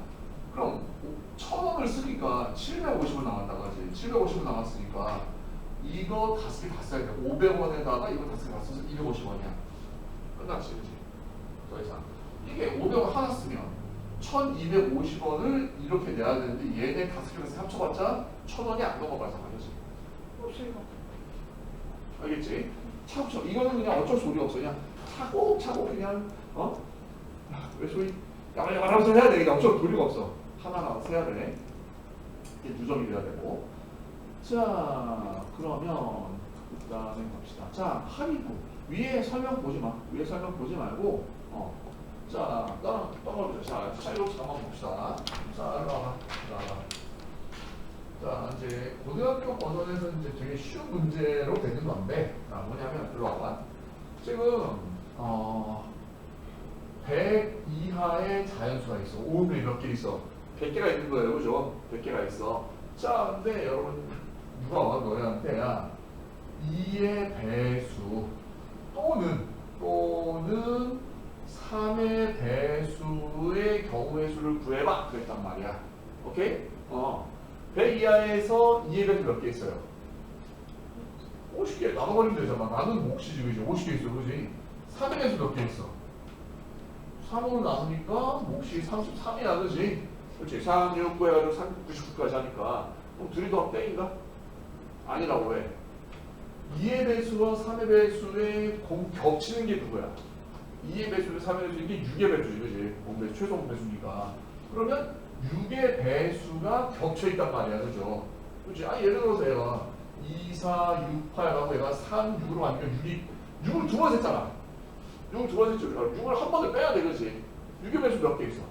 그럼 1,000원을 쓰니까 750원 나왔다, 그지? 750원 나왔으니까 이거 5개 다 써야 돼. 500원에다가 이거 5개 다 써서 250원이야. 끝났지, 그지? 더 이상. 이게 500원 하나 쓰면 1,250원을 이렇게 내야 되는데 얘네 5개에서 합쳐봤자 1,000원이 안 넘어가잖아, 그지? 알겠지? 차곡차곡. 이거는 그냥 어쩔 소리 없어. 그냥 차곡차곡 그냥 왜 소리 야말야말하면서 해야 돼. 그냥 어쩔 도리가 없어. 하나하나 세야 돼. 이게 누적이 돼야 되고. 자, 그러면 그 다음에 갑시다. 자, 할인구. 위에 설명 보지 마. 위에 설명 보지 말고 자, 떠나보자. 자, 이렇게 한번 봅시다. 자, 일로 와봐. 자, 이제 고등학교 버전에서 이제 되게 쉬운 문제로 되는 건데, 자, 뭐냐면 일로 와봐. 지금 100 이하의 자연수가 있어. 5분의 몇 개 있어? 100개가 있는 거예요, 그죠? 100개가 있어. 자, 근데 여러분 누가 와 너희한테 2의 배수 또는 3의 배수의 경우의 수를 구해봐 그랬단 말이야. 오케이? 100 이하에서 2의 배수 몇 개 있어요? 50개. 나눠버리면 되잖아. 나는 몫이지, 그지? 50개 있어, 그지? 3의 배수 몇 개 있어? 3으로 나누니까 몫이 33이야, 그지? 그렇지? 3, 6, 9 해가지고 399까지 하니까 그럼 둘이 더 땡인가? 아니라고 왜? 2의 배수와 3의 배수의 겹치는 게 누구야? 2의 배수와 3의 배수 이게 6의 배수지, 그지? 공배수, 최소 배수니까. 그러면 6의 배수가 겹쳐 있단 말이야, 그죠? 그렇지? 예를 들어서 얘가 2, 4, 6, 8 하고 얘가 3, 6으로 가니까 6을 두 번 셌잖아. 6을 두 번 셌죠. 6을 한 번을 빼야 돼, 그렇지? 6의 배수 몇 개 있어?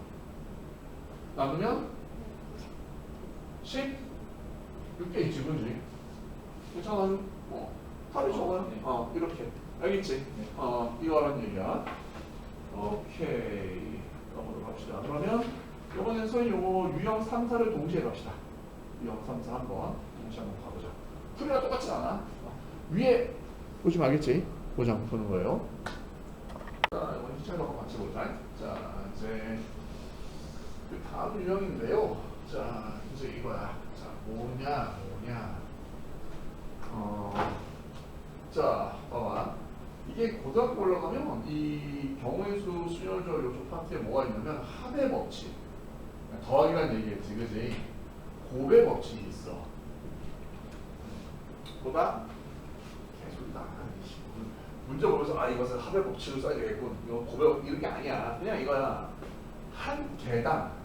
나누면 16개 있지, 그렇지? 괜찮아? 답이 적어요. 네. 이렇게. 알겠지? 네. 이거란 얘기야. 오케이. 넘어가 갑시다. 그러면 이번엔 선생님 요거 유형 3, 4를 동시에 갑시다. 유형 3, 4 한번 동시에 한번 가보자. 풀이가 똑같진 않아. 위에 보시면 알겠지? 보자 한번 보는 거예요. 자, 이번 시청하고 같이 보자. 자, 이제 그 다음 유형인데요. 자, 이제 이거야. 자, 뭐냐. 자, 봐봐. 이게 고등학교 올라가면 이 경우의 수 수열절 요소 파트에 뭐가 있냐면 합의 법칙. 더하기란 얘기겠지, 그지? 곱의 법칙이 있어. 보다 개소리다. 문제 보면서 이것은 합의 법칙을 써야 되겠군. 이거 곱의 이런 게 아니야. 그냥 이거야. 한 개당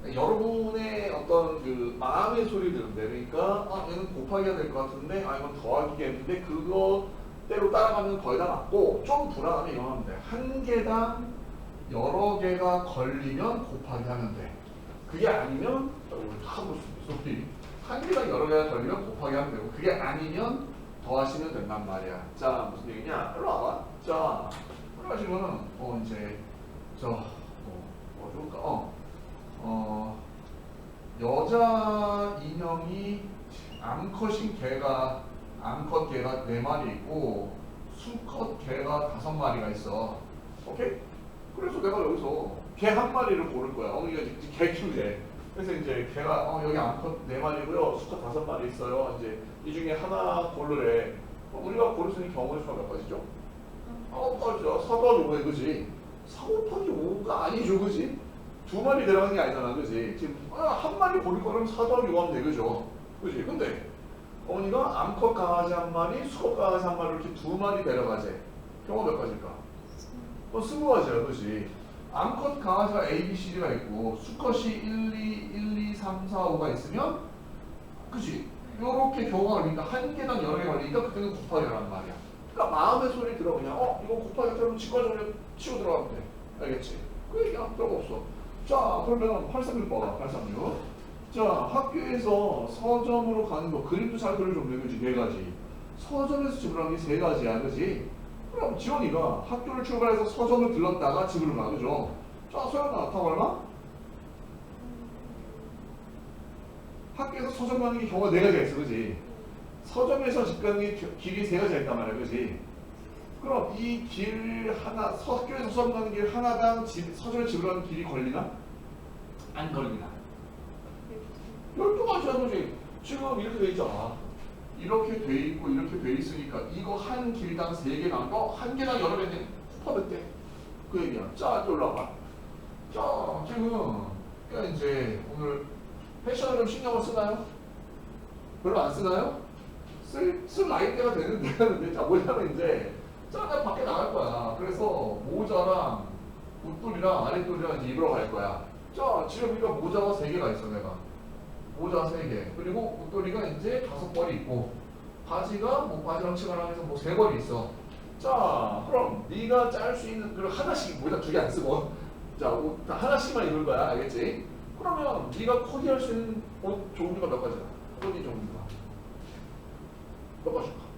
여러분의 어떤 그 마음의 소리 들은데, 그러니까 얘는 곱하기가 될 것 같은데 이건 더하기겠는데 그거대로 따라가면 거의 다 맞고, 좀 불안하면 이거 하면 돼. 한 개당 여러 개가 걸리면 곱하기 하면 돼. 그게 아니면 하고 소리 한 개당 여러 개가 걸리면 곱하기 하면 되고, 그게 아니면 더하시면 된단 말이야. 자, 무슨 얘기냐? 일로 와봐. 자, 그래가지고는 이제 뭐 좋을까? 여자 인형이 암컷인 개가 암컷 개가 4마리 있고 수컷 개가 5마리가 있어. 오케이? 그래서 내가 여기서 개 한 마리를 고를 거야. 어머니가 이제 개 키우재. 그래서 이제 개가 여기 암컷 4마리고요, 수컷 5마리 있어요. 이제 이 중에 하나 고르래. 우리가 고를 수 있는 경우의 수가 몇 가지죠? 9가지죠. 4 더하기 5에, 그지? 4 곱하기 5가 아니죠, 그지? 2마리 내려가는 게 아니잖아, 그지? 지금 한 마리 고를 거면 4 더하기 5 하면 되겠죠, 그지? 근데 어머니가 암컷 강아지 한 마리, 수컷 강아지 한 마리 이렇게 2마리 데려가재. 경우가 몇 가지일까? 20가지야, 그지? 암컷 강아지가 A, B, C, D가 있고 수컷이 1, 2, 3, 4, 5가 있으면, 그지? 요렇게 경우가 걸리니까 한 개당 여러 개 걸리니까 그때는 곱하기 하란 말이야. 그러니까 마음의 소리 들어. 그냥 이거 곱하기 들으면 직관적으로 치고 들어가면 돼. 알겠지? 그 얘기야. 별거 없어. 자, 그러면 836 봐봐. 836. 자, 학교에서 서점으로 가는 거 그림도 잘 그려줬네, 그지? 4가지. 서점에서 집으로 가는 게 3가지야, 그지? 그럼 지원이가 학교를 출발해서 서점을 들렀다가 집으로 가, 그죠? 자, 소연아, 답 얼마? 학교에서 서점 가는 게 경우가 4가지가 있어, 그지? 서점에서 집 가는 게 길이 3가지가 있단 말이야, 그지? 그럼 이 길 하나, 학교에서 서점 가는 길 하나당 서점에 집으로 가는 길이 걸리나? 안 걸리나? 12가지야, 그지? 지금 이렇게 돼 있잖아. 이렇게 돼 있고 이렇게 돼 있으니까 이거 한 길당 3개 나온 거, 한 개당 여러 개는 곱하면 돼. 그 얘기야. 자, 이제 올라와. 자, 지금 그러니까 이제 오늘 패션을 좀 신경을 쓰나요? 별로 안 쓰나요? 쓸 나이대가 되는데, 자, 뭐냐면 이제, 자, 내가 밖에 나갈 거야. 그래서 모자랑 옷돌이랑 아랫돌이랑 이제 입으러 갈 거야. 자, 지금 우리가 모자가 3개가 있어, 내가. 모자 3개. 그리고 옷돌이가 이제 5벌이 있고, 바지가 뭐 바지랑 치마랑 해서 뭐 3벌이 있어. 자, 그럼 네가 짤 수 있는, 그리고 하나씩, 모자 2개 안 쓰고, 자, 옷 하나씩만 입을 거야. 알겠지? 그러면 네가 코디할 수 있는 옷 종류가 몇 가지야? 코디 종류가 몇 가지일까?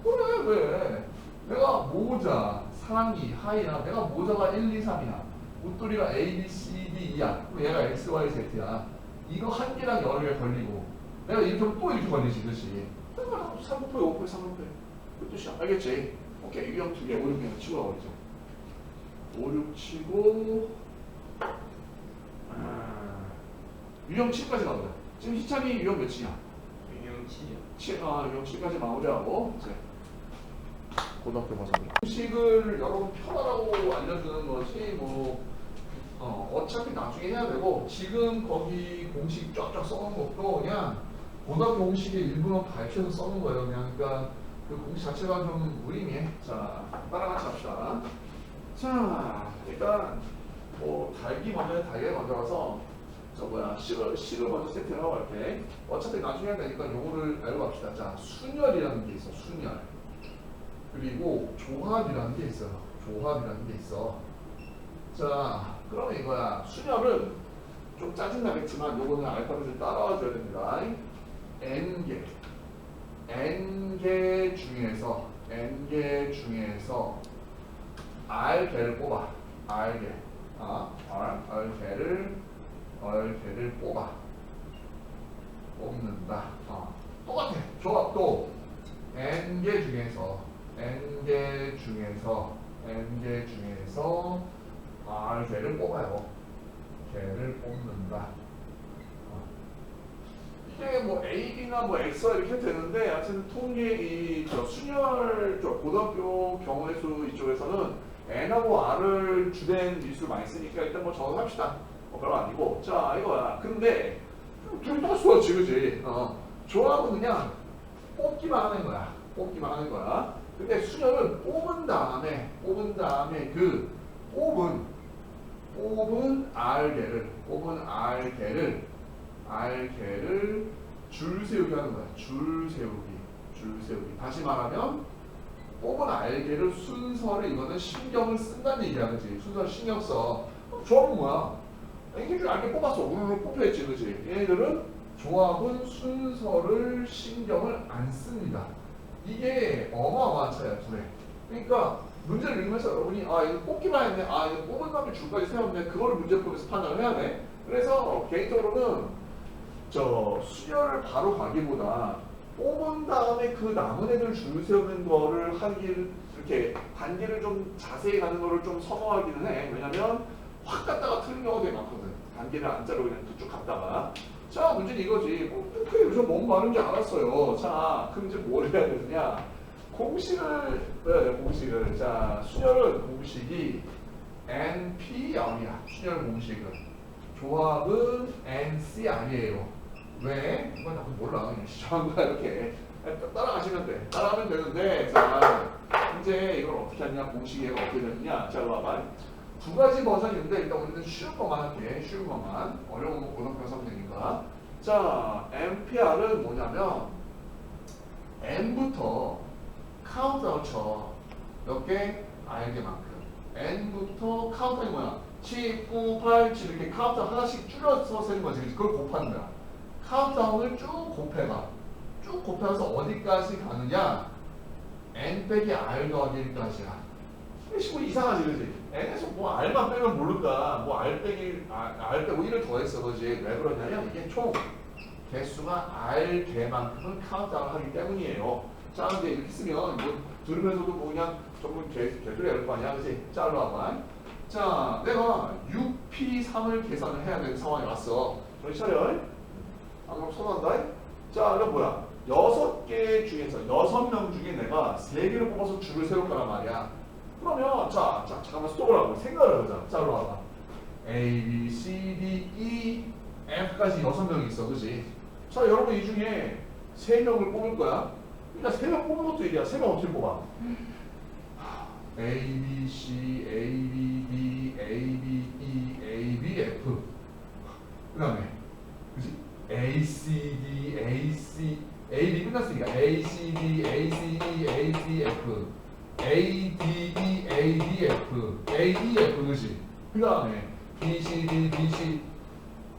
그래, 왜? 내가 모자, 상의, 하의야. 내가 모자가 1, 2, 3이야. 옷돌이가 A, B, C, D, E야. 그럼 얘가 X, Y, Z야. 이거 한 개랑 여러 개 걸리고, 내가 이렇게 하면 또 이렇게 걸리지, 그렇지? 3 곱하기 5 곱하기 3 곱하기 그 뜻이야. 알겠지? 오케이, 유형 2개, 5, 6개 치고 가버리죠. 5, 6 치고 유형 7까지 가보자. 지금 희찬이 유형 몇이냐? 유형 7이요. 7, 유형 7까지 마무리하고 이제 고등학교 가서 공식을 여러분 편하라고 알려주는 것이 뭐 어차피 나중에 해야 되고, 지금 거기 공식 쫙쫙 써놓은 것도 그냥 고등학교 공식의 일부는 발표해서 써놓은 거예요. 그냥. 그러니까 그 공식 자체가 좀 무의미해. 자, 따라같이 합시다. 자, 일단 뭐 달기 먼저 가서, 저 뭐야 식을 먼저 세팅을 하고 갈게. 어차피 나중에 한다니까 요거를 알고 갑시다. 자, 순열이라는 게 있어. 순열. 그리고 조합이라는 게 있어요. 조합이라는 게 있어. 자, 그러면 이거야. 순열은 좀 짜증나겠지만 요거는 알파벳을 따라와 줘야 됩니다. n개 중에서 r개를 뽑아. r개. r개를 뽑는다. 똑같아. 조합도 n개 중에서 r개를 뽑아요. 개를 뽑는다. 이게 뭐 AB나 뭐 X와 이렇게 해도 되는데, 하여튼 통계 저 순열 저 고등학교 경우의 수 이쪽에서는 N하고 R을 주된 밀수를 많이 쓰니까 일단 뭐 적어서 합시다. 뭐 별거 아니고. 자, 이거야. 근데 둘이 똑같어, 그지? 조합은 그냥 뽑기만 하는 거야. 근데 순열은 뽑은 다음에 뽑은 R개를 줄 세우기 하는 거야. 줄 세우기. 다시 말하면 뽑은 R개를 순서를 이거는 신경을 쓴다는 얘기야, 그지? 순서를 신경 써. 조합은 뭐야? 이게 R개 뽑았어. 우르르 뽑혀있지, 그지? 얘네들은 조합은 순서를 신경을 안 씁니다. 이게 어마어마한 차이야, 둘에. 그러니까 문제를 읽으면서 여러분이 이거 뽑기만 했네, 이거 뽑은 다음에 줄까지 세웠네, 그거를 문제풀이에서 판단을 해야 돼. 그래서 개인적으로는 저 수열을 바로 가기보다 뽑은 다음에 그 남은 애들 줄 세우는 거를 하길, 이렇게 단계를 좀 자세히 가는 거를 좀 선호하기는 해. 왜냐면 확 갔다가 틀린 경우가 되게 많거든. 단계를 안 자르고 그냥 쭉 갔다가. 자, 문제는 이거지. 그게 요즘 뭔 말인지 알았어요. 자, 그럼 이제 뭘 해야 되느냐? 공식을. 자, 순열은 공식이 NPR이야. 순열 공식은. 조합은 NCR이에요. 왜? 이건 나도 몰라. 그냥 시작한 거야, 이렇게. 따라가시면 돼. 따라가면 되는데, 자, 이제 이걸 어떻게 하냐? 공식이 어떻게 되느냐? 자, 봐봐. 두 가지 버전이 있는데, 일단 우리는 쉬운 것만 할게. 쉬운 것만. 어려운 거 고등학교 선생님과. 자, NPR은 뭐냐면, N부터 카운트다운 쳐. 몇 개? 알게만큼. N부터 카운트다운이 뭐야? 7, 9, 8, 7 이렇게 카운트다운 하나씩 줄여서 세는 거지. 그걸 곱하는 거야. 카운트다운을 쭉 곱해가. 쭉 곱해서 어디까지 가느냐? N 빼기 R 더하기 1까지야. 뭐 이상하지, 그지? N에서 뭐 R만 빼면 모를까? 뭐 R 빼기, R 빼고 1을 더했어, 그지? 왜 그러냐면 이게 총 개수가 R 개만큼은 카운트다운을 하기 때문이에요. 자, 근데 이렇게 쓰면 뭐 들으면서도 뭐 그냥 전부 개소리 할 거 아니야, 그지? 자, 일로 와봐. 자, 내가 6P3을 계산을 해야 되는 상황이 왔어. 정신 차려. 그럼 선언한다. 자, 이거 뭐야? 6개 중에서 6명 중에 내가 3개를 뽑아서 줄을 세울 거란 말이야. 그러면 자 잠깐만 스톱을 하고 생각을 해보자. 자, 일로 와봐. A, B, C, D, E, F까지 6명이 있어, 그지? 자, 여러분 이 중에 3명을 뽑을 거야. 그러니까 3명 뽑는 것도 얘기야. 3명 어떻게 뽑아? A, B, C, A, B, D, A, B, E, A, B, F. 그 다음에 그지? A, C, D, A, C, A, B 끝났으니까 A, C, D, A, C, E, A, C, F, A, D, E, A, D, F, A, E, F, 그지? 그 다음에 B, C, D, B, C.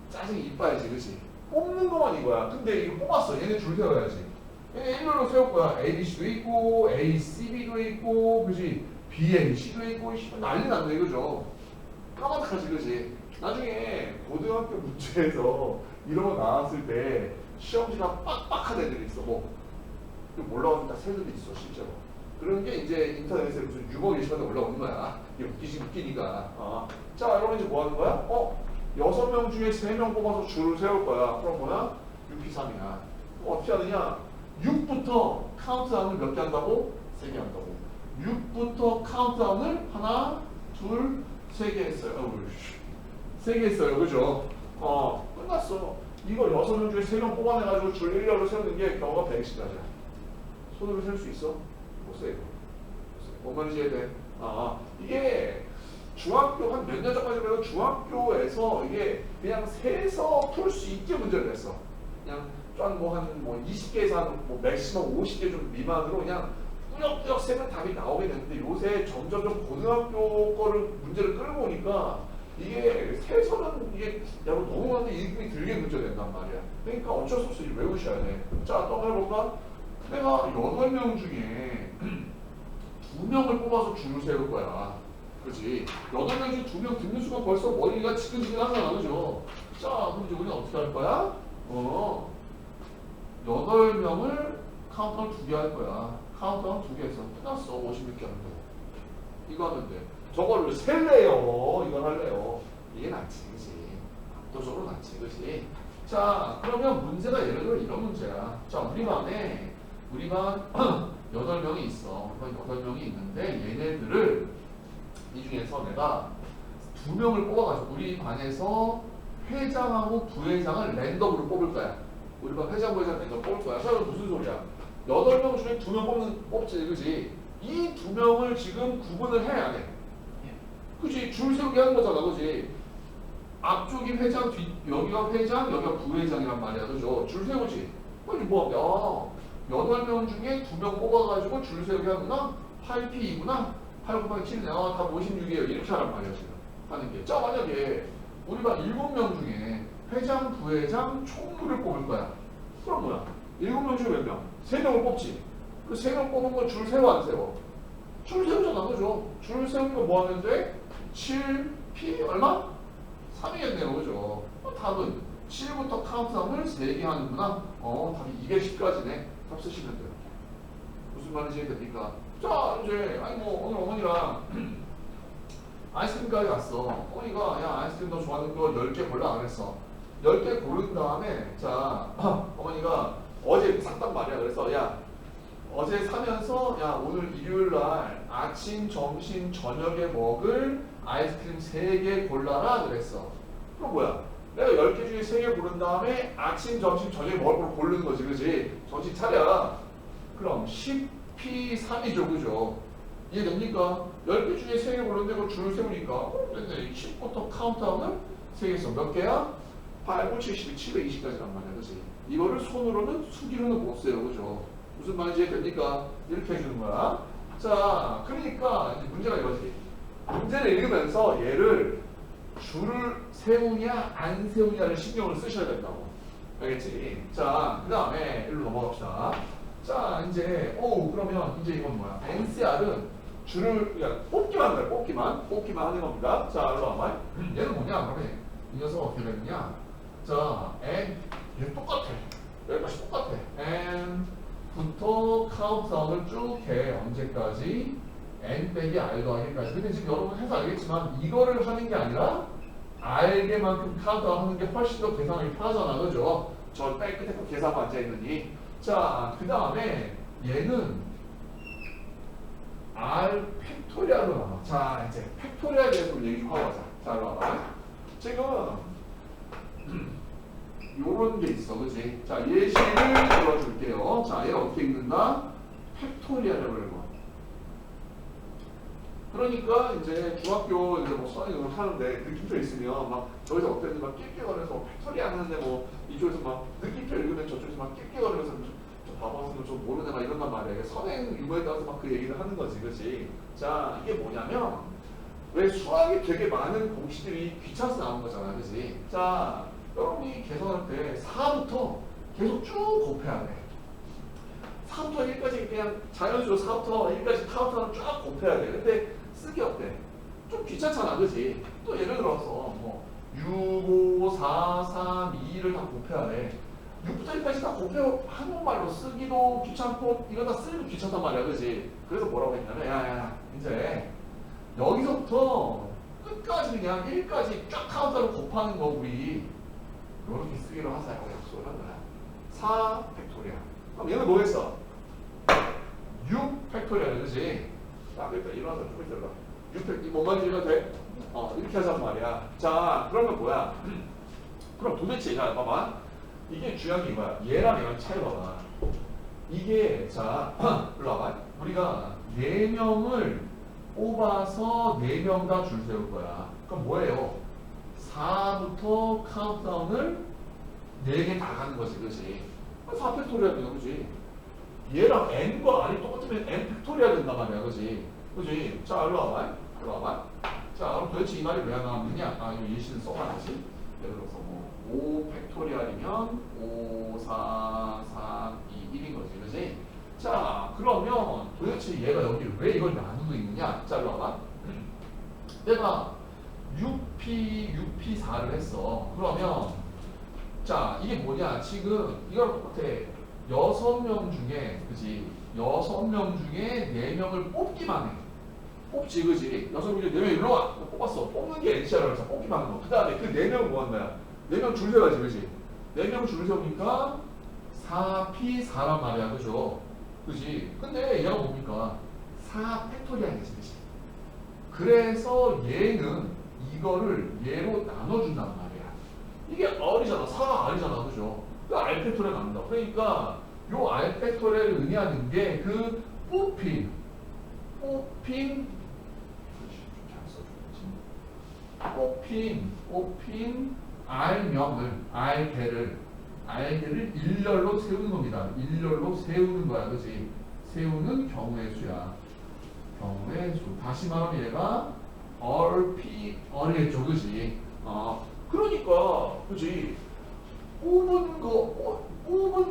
짜증이 이빠야지, 그지? 뽑는 것만 이거야. 근데 이거 뽑았어. 얘네 줄 세워야지. 얘네 일렬로 세울 거야. A, B, C도 있고 A, C, B도 있고, 그지? B, A, C도 있고, 난리 났네, 그죠? 까마득하지, 그지? 나중에 고등학교 문제에서 이런 거 나왔을 때 시험지가 빡빡한 애들이 있어. 뭐 올라오는 새들이 있어, 실제로. 그런 게 이제 인터넷에 무슨 유머 게시판에 올라오는 거야. 이게 웃기니까. 자, 여러분 이제 뭐 하는 거야? 6명 중에 3명 뽑아서 줄을 세울 거야. 그럼 뭐야? 6P3이야. 어떻게 하느냐? 6부터 카운트다운을 몇 개 한다고? 3개 한다고. 6부터 카운트다운을 하나, 둘, 3개 했어요. 3개 했어요. 그죠? 끝났어. 이거 6명 중에 3명 뽑아내가지고 줄 1렬로 세우는 게 경우가 120가지야. 손으로 셀 수 있어? 못 세, 이거. 뭔 말인지 이해돼? 이게 중학교 한 몇 년 전까지 그래도 중학교에서 이게 그냥 세서 풀 수 있게 문제를 냈어. 그냥 한 20개에서 한뭐 맥시멈 50개 좀 미만으로 그냥 꾸역꾸역 세면 답이 나오게 되는데 요새 점점 고등학교 거를 문제를 끌고 오니까 이게 세서는 이게 야 너무 많은데 이름이 들게 문제 된단 말이야. 그러니까 어쩔 수 없이 외우셔야 돼. 자, 또 해볼까? 내가 8명 중에 2명을 뽑아서 줄을 세울 거야. 그렇지? 8명 중에 2명 듣는 순간 벌써 머리가 지끈지끈하잖아, 그죠? 자, 그럼 이제 우리는 어떻게 할 거야? 8명을 카운터를 2개 할 거야. 카운터는 2개 해서 끝났어. 56개 하면 돼. 이거 하면 돼. 저거를 셀래요. 이걸 할래요. 이게 낫지, 그치? 압도적으로 낫지, 그치? 자, 그러면 문제가 예를 들어 이런 문제야. 자, 우리 반 8명이 있어. 우리 반 8명이 있는데 얘네들을 이 중에서 내가 2명을 뽑아가지고 우리 반에서 회장하고 부회장을 랜덤으로 뽑을 거야. 우리 반 회장, 부회장 랜덤 뽑을 거야. 그럼 무슨 소리야? 8명 중에 2명 뽑지, 그지? 이 2명을 지금 구분을 해야 안 해? 그지? 줄 세우게 하는 거잖아, 그지? 앞쪽이 회장, 여기가 회장, 여기가 부회장이란 말이야, 그죠? 줄 세우지? 그럼 뭐, 8명 중에 2명 뽑아가지고 줄 세우게 하구나? 8P이구나? 8 곱하기 7이네. 다 56이에요. 이렇게 하란 말이야, 지금. 하는 게. 자, 만약에 우리 반 7명 중에 회장, 부회장, 총무를 뽑을 거야. 그럼 뭐야? 7명 중에 몇 명? 3명을 뽑지. 그 3명 뽑은 거 줄 세워, 안 세워? 줄 세우잖아, 그죠? 줄 세우는 거 뭐 하면 돼? 7P 얼마? 3이겠네요, 그죠? 답은 7부터 카운트다운을 3개 하는구나. 답이 210까지네. 답 쓰시면 돼요. 무슨 말인지 됩니까? 자, 이제 오늘 어머니랑 아이스크림 가게 갔어. 어머니가 야 아이스크림 너 좋아하는 거 10개 골라 안 했어. 10개 고른 다음에 자 어머니가 어제 샀단 말이야. 그래서 야 어제 사면서 야 오늘 일요일 날 아침, 점심, 저녁에 먹을 아이스크림 3개 골라라 그랬어. 그럼 뭐야? 내가 10개 중에 3개 고른 다음에 아침, 점심, 저녁에 먹을 걸 고르는 거지, 그지? 정신 차려. 그럼 10P3이죠, 그죠? 이해됩니까? 10개 중에 3개 고르는데 그걸 줄 세우니까 됐네. 10부터 카운트다운을 3개 써. 몇 개야? 8, 9, 70, 720까지란 말이야, 그지? 이거를 손으로는 수기로는 못 세요, 그죠? 무슨 말인지 됩니까? 이렇게 해주는 거야. 자, 그러니까 이제 문제가 이거지. 문제를 읽으면서 얘를 줄을 세우냐 안 세우냐를 신경을 쓰셔야 된다고. 알겠지? 자, 그 다음에 일로 넘어갑시다. 자, 이제 그러면 이제 이건 뭐야? NCR은 줄을 그냥 뽑기만 해, 뽑기만 하는 겁니다. 자, 일로 와봐. 얘는 뭐냐? 그러면 이 녀석 어떻게 되느냐? 자, N 얘 똑같아. 여기까지 똑같아. N부터 카운트다운을 쭉 해. 언제까지? N 빼기 R 더하기까지. 근데 지금 여러분 해서 알겠지만 이거를 하는 게 아니라 R개만큼 카운트다운 하는 게 훨씬 더 계산하기 편하잖아, 그죠? 저 맨 끝에 거 계산하고 앉아있느니. 자, 그 다음에 얘는 R 팩토리얼로 나와. 자, 이제 팩토리얼에 대해서 얘기하고 가자. 자, 일로 와봐. 지금 요런 게 있어, 그치? 자, 예시를 들어줄게요. 자, 얘를 어떻게 읽는다? 팩토리얼이라고 읽어. 그러니까 이제 중학교 이제 뭐 수학이 이런 거 하는데 느낌표 있으면 막 저기서 어땠는지 막 낄낄거리면서 팩토리 하는데 뭐 이쪽에서 막 느낌표 읽으면 저쪽에서 막 낄낄거리면서 저 바보같은 좀 모르네 막 이런단 말이야. 선행 유무에 따라서 막 그 얘기를 하는 거지, 그렇지? 자, 이게 뭐냐면 왜 수학이 되게 많은 공식들이 귀찮아서 나온 거잖아, 그렇지? 자, 여러분이 계산할 때 4부터 계속 쭉 곱해야 돼. 4부터 1까지 그냥 자연수로 4부터 1까지 카운트를 쫙 곱해야 돼. 근데 쓰기 어때? 좀 귀찮잖아, 그지? 또 예를 들어서 뭐 6, 5, 4, 3, 2를 다 곱해야 돼. 6부터 1까지 다 곱해 한국말로 쓰기도 귀찮고 이러다 쓰기도 귀찮단 말이야, 그지? 그래서 뭐라고 했냐면 야 이제 여기서부터 끝까지 그냥 1까지 쫙 카운트를 곱하는 거 우리 이렇게 쓰기로 하자고 약속을 한 거야. 4 팩토리얼. 그럼 얘는 뭐겠어? 6 팩토리얼, 그지? 자, 그러니까 일어나서 좀 들어가. 6 팩토리얼, 뭔 말인지 이해가 돼? 이렇게 하자는 말이야. 자, 그러면 뭐야? 그럼 도대체, 자, 봐봐. 이게 중요한 게 이거야. 얘랑 얘랑 차이 봐봐. 이게, 자, 일로 와봐. 우리가 4명을 뽑아서 4명 다 줄 세울 거야. 그럼 뭐예요? 4부터 카운트다운을 4개 다 가는 거지, 그렇지? 4 팩토리얼이야, 그렇지? 얘랑 n과 r이 똑같으면 n 팩토리얼 된단 말이야, 그렇지? 그렇지? 자, 일로 와봐. 일로 와봐. 자, 그럼 도대체 이 말이 왜 나왔느냐? 아, 이거 예시는 써봐야지. 예를 들어서 뭐 5 팩토리얼이면 5, 4, 3, 2, 1인 거지, 그렇지? 자, 그러면 도대체 얘가 여기 왜 이걸 나누고 있느냐? 자, 일로 와봐. 내가 6P4를 했어. 그러면 자, 이게 뭐냐? 지금 이거랑 똑같아. 6명 중에, 그지? 6명 중에 4명을 뽑기만 해. 뽑지, 그지? 6명 중에 4명 일로 와! 뽑았어. 뽑는 게 NCR라고 해서 뽑기만 하는 거. 그 다음에 그 4명은 뭐 한다야? 4명 줄 세워야지, 그지? 4명 줄 세우니까 4P4란 말이야, 그죠? 그지? 근데 얘가 뭡니까? 4 팩토리얼이지, 그지? 그래서 얘는 이거를 얘로 나눠준단 말이야. 이게 R이잖아. 4가 R이잖아. 그죠? 그 R 팩토리얼 나눈다. 그러니까 요 R 팩토리얼을 의미하는 게 그 뽑힌 뽑힌 R들을 일렬로 세우는 겁니다. 일렬로 세우는 거야. 그지? 세우는 경우의 수야. 경우의 수. 다시 말하면 얘가 R겠죠. 그지? 그러니까, 그지? 뽑은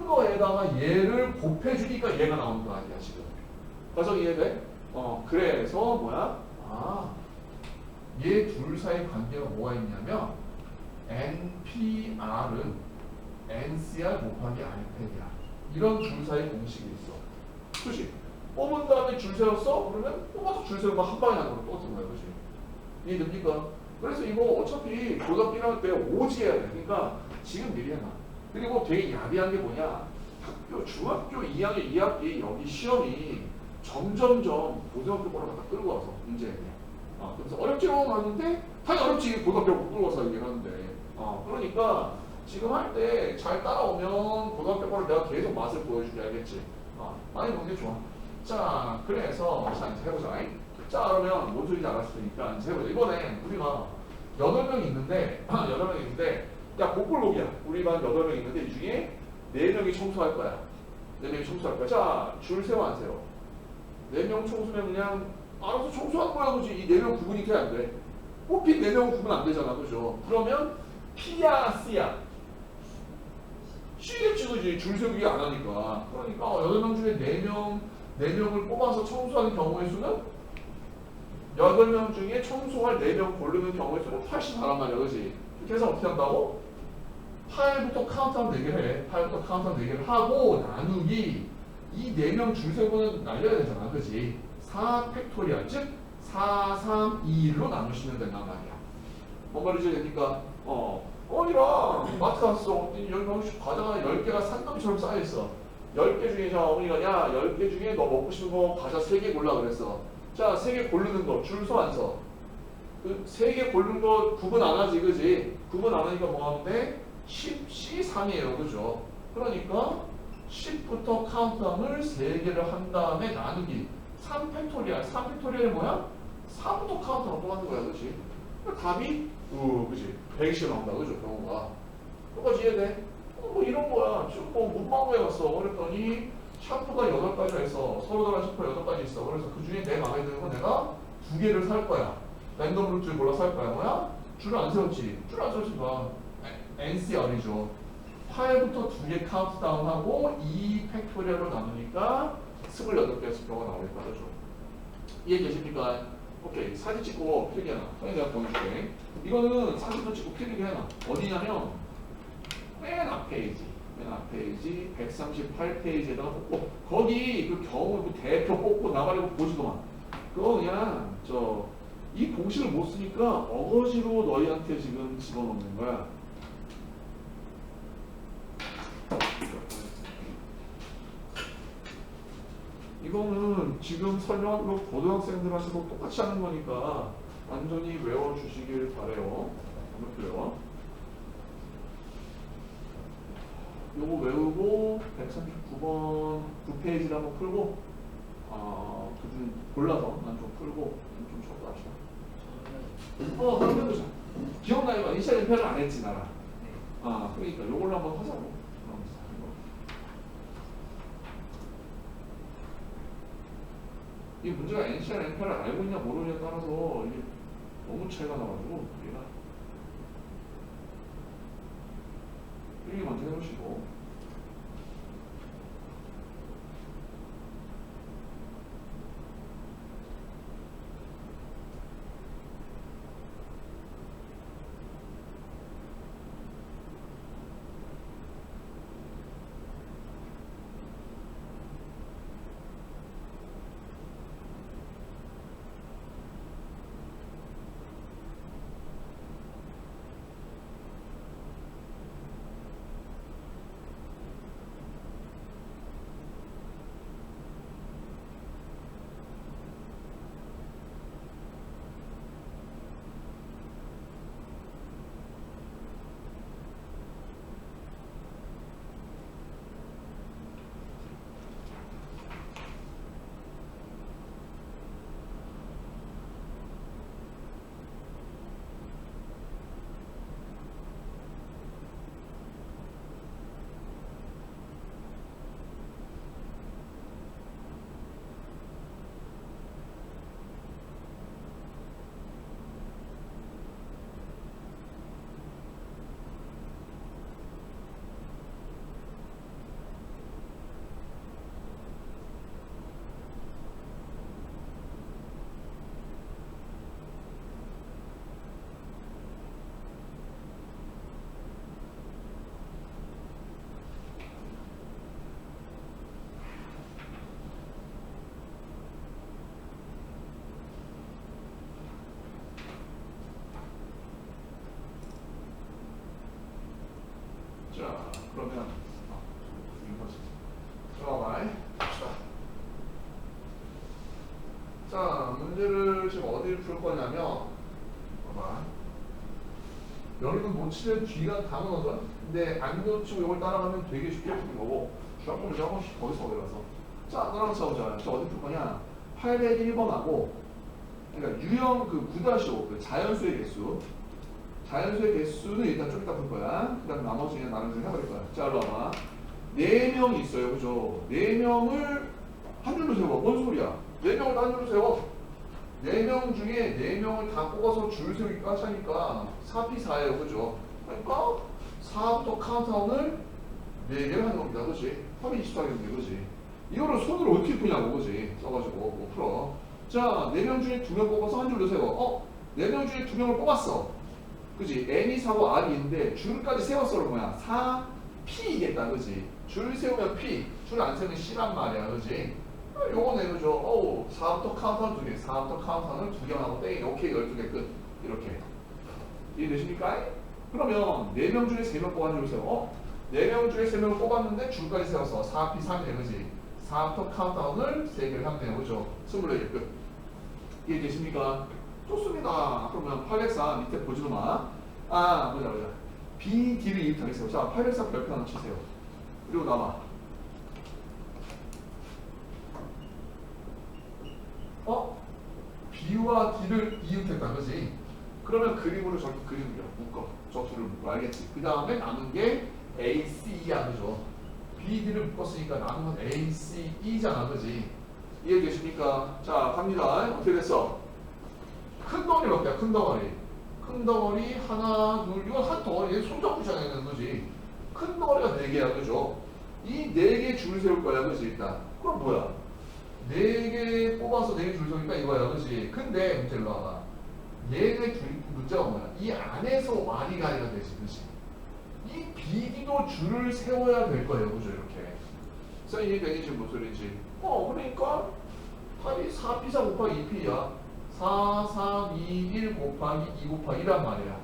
거에다가 얘를 곱해주니까 얘가 나오는 거 아니야, 지금. 가정 이해돼? 그래서 뭐야? 얘 둘 사이 관계가 뭐가 있냐면, NPR은 NCR 곱하기 RP이야. 이런 줄 사이 공식이 있어. 그지? 뽑은 다음에 줄 세웠어? 그러면 뽑아서 줄 세우면 한 방에 나오는 거 똑같은 거야, 그지? 이해됩니까? 그래서 이거 어차피 고등학교 1학년 때 오지해야 돼. 그러니까 지금 미리 해놔. 그리고 되게 야비한 게 뭐냐? 중학교 2학년 2학기 여기 시험이 점점점 고등학교 거를 갖다 끌고 와서 문제야. 그래서 어렵지는 않은데 당연히 어렵지. 고등학교 끌고 와서 얘기를 하는데. 그러니까 지금 할 때 잘 따라오면 고등학교 거를 내가 계속 맛을 보여주게 알겠지? 많이 보는 게 좋아. 자, 그래서 자 이제 해보자. 자, 그러면 뭔 소리인지 알았을 테니까 이제 해보자. 이번에 우리가 8명이 있는데 8명이 있는데 야, 복불복이야. 우리 반 8명 있는데 이 중에 4명이 청소할 거야. 4명이 청소할 거야. 자, 줄 세워 안 세워? 4명 청소면 그냥 알아서 청소하는 거야, 그지? 이 4명 구분이 돼 안 돼? 뽑힌 4명은 구분 안 되잖아, 그죠? 그러면 P야, C야? C겠지, 그지? 줄 세우기 안 하니까. 그러니까 8명 중에 4명을 뽑아서 청소하는 경우의 수는 8명 중에 청소할 4명 고르는 경우의 수는 84란 말이야, 그지? 이렇게 해서 어떻게 한다고? 8부터 카운트다운 4개를 해. 8부터 카운트다운 4개를 하고 나누기 이 4명 줄 세고는 날려야 되잖아, 그지? 4 팩토리얼, 즉 4, 3, 2, 1로 나누시면 된단 말이야. 뭔 말이지 됩니까? 어머니랑 마트 갔어. 여기 과자가 10개가 산더미처럼 쌓여있어. 10개 중에 자 어머니가 야 10개 중에 너 먹고 싶은 거 과자 3개 골라 그랬어. 자 3개 고르는 거 줄 서 안 서? 그 3개 고르는 거 구분 안 하지, 그지? 구분 안 하니까 뭐 하면 돼? 10C3이에요, 그죠? 그러니까 10부터 카운트다운을 3개를 한 다음에 나누기 3 팩토리얼. 3 팩토리얼이 뭐야? 4부터 카운트다운 또 하는 거야, 그지? 그러니까 답이 그지? 120이 나온다, 그죠? 경우가 똑같이 이해돼? 뭐 이런 거야. 지금 뭐 문방구에 갔어. 그랬더니 샴푸가 8가지가 있어. 서로 다른 샴푸 8가지 있어. 그래서 그 중에 내 마음에 드는 건 내가 2개를 살 거야. 랜덤 루트를 골라 살 거야. 뭐야? 줄을 안 세웠지. 줄 안 세웠지. 봐. NCR이죠. 8부터 2개 카운트다운하고 2 팩토리얼로 나누니까 28개의 수표가 나오겠다. 그죠? 이해되십니까? 오케이. 사진 찍고 필기해놔. 내가 보여줄게. 이거는 사진도 찍고 필기해놔. 어디냐면 맨 앞페이지. 138페이지에다가 뽑고 거기 그 경우 그 대표 뽑고 나가려고 보지도만. 그거 그냥 이 공식을 못 쓰니까 어거지로 너희한테 지금 집어넣는 거야. 이거는 지금 설명한 거 고등학생들한테도 똑같이 하는 거니까 완전히 외워주시길 바래요. 이렇게 외워. 요거 외우고 139번 9페이지를 한번 풀고 그중 골라서 난 좀 풀고 좀 적어도 합시다. 저는 한번 해보자. 기억나요? 이니셜 엠페어를 안 했지 나랑. 네. 그러니까 요걸로 한번 하자고. 이 문제가 이니셜 엠페어를 알고 있냐 모르느냐에 따라서 이게 너무 차이가 나가지고 얘가 이게 먼저 해보시고. 자, 그러면 이거지. 들어가봐. 갑시다. 자, 문제를 지금 어디를 풀 거냐면, 봐봐. 여기는 놓치는 뒤가 다 무너져. 근데 안 놓치고 이걸 따라가면 되게 쉽게 푸는 거고, 주합 문제 한 번씩 거기서 어디 가서. 자, 너랑 싸우자. 저 어디 풀 거냐? 801번하고, 그러니까 유형 그 9-5, 그 자연수의 개수. 자연수의 개수는 일단 좀 이따 풀 거야. 그 다음 나머지는 나름 좀 해버릴 거야. 자, 일로 와봐. 4명이 있어요. 그죠? 4명을 한 줄로 세워. 뭔 소리야? 4명을 한 줄로 세워. 4명 중에 4명을 다 뽑아서 줄 세우기까지 하니까 4P4예요. 그죠? 그러니까 4부터 카운트다운을 4개를 하는 겁니다. 그지? 합이 24개인데, 그지? 이거를 손으로 어떻게 푸냐고, 그지? 써가지고, 뭐 풀어. 자, 4명 중에 2명 뽑아서 한 줄로 세워. 4명 중에 2명을 뽑았어. 그지? N이 4고 R이 있는데 줄까지 세웠어. 그런 거야. 4P이겠다. 그지? 줄 세우면 P, 줄 안 세우면 C란 말이야. 그지? 요거네. 그죠? 4부터 카운트는 2개, 4부터 카운트는 2개만 하고 땡이. 오케이, 12개 끝. 이렇게. 이해되십니까? 그러면 4명 중에 3명 뽑아주고 세워. 4명 중에 3명을 뽑았는데 줄까지 세웠어. 4P, 3이네. 그지? 4부터 카운트다운을 3개를 하면 돼요. 그죠? 24개 끝. 이해되십니까? 좋습니다. 그러면 804 밑에 보지도 마. 보자. B, D를 이입하겠어요. 자, 804 별표 하나 치세요. 그리고 남아. B와 D를 이웃했다. 그지? 그러면 그림으로 저렇게 그리는 거야. 묶어. 저 둘을 묶어. 알겠지? 그 다음에 남은 게 A, C야. 그죠? B, D를 묶었으니까 남은 건 A, C, E잖아. 그지? 이해되십니까? 자, 갑니다. 어떻게 됐어? 큰 덩어리 몇 개야? 큰 덩어리. 큰 덩어리 하나, 둘, 이건 한 덩어리. 손잡고 시작해야 되는 거지. 큰 덩어리가 4개야. 그죠? 이 4개 줄 세울 거야. 그지? 일단. 그럼 뭐야? 4개 뽑아서 4개 줄 세우니까 이거야. 그지? 근데 문제를 봐봐. 얘네 줄 문제가 뭐야? 이 안에서 와리가 아니라 되지. 그지? 이 BD도 줄을 세워야 될 거예요. 그죠? 이렇게. 그래서 이게 되겠지. 무슨 소리지? 그러니까 답이 4P4 곱하기 2P야. 4, 3, 2, 1 곱하기 2 곱하기 1란 말이야.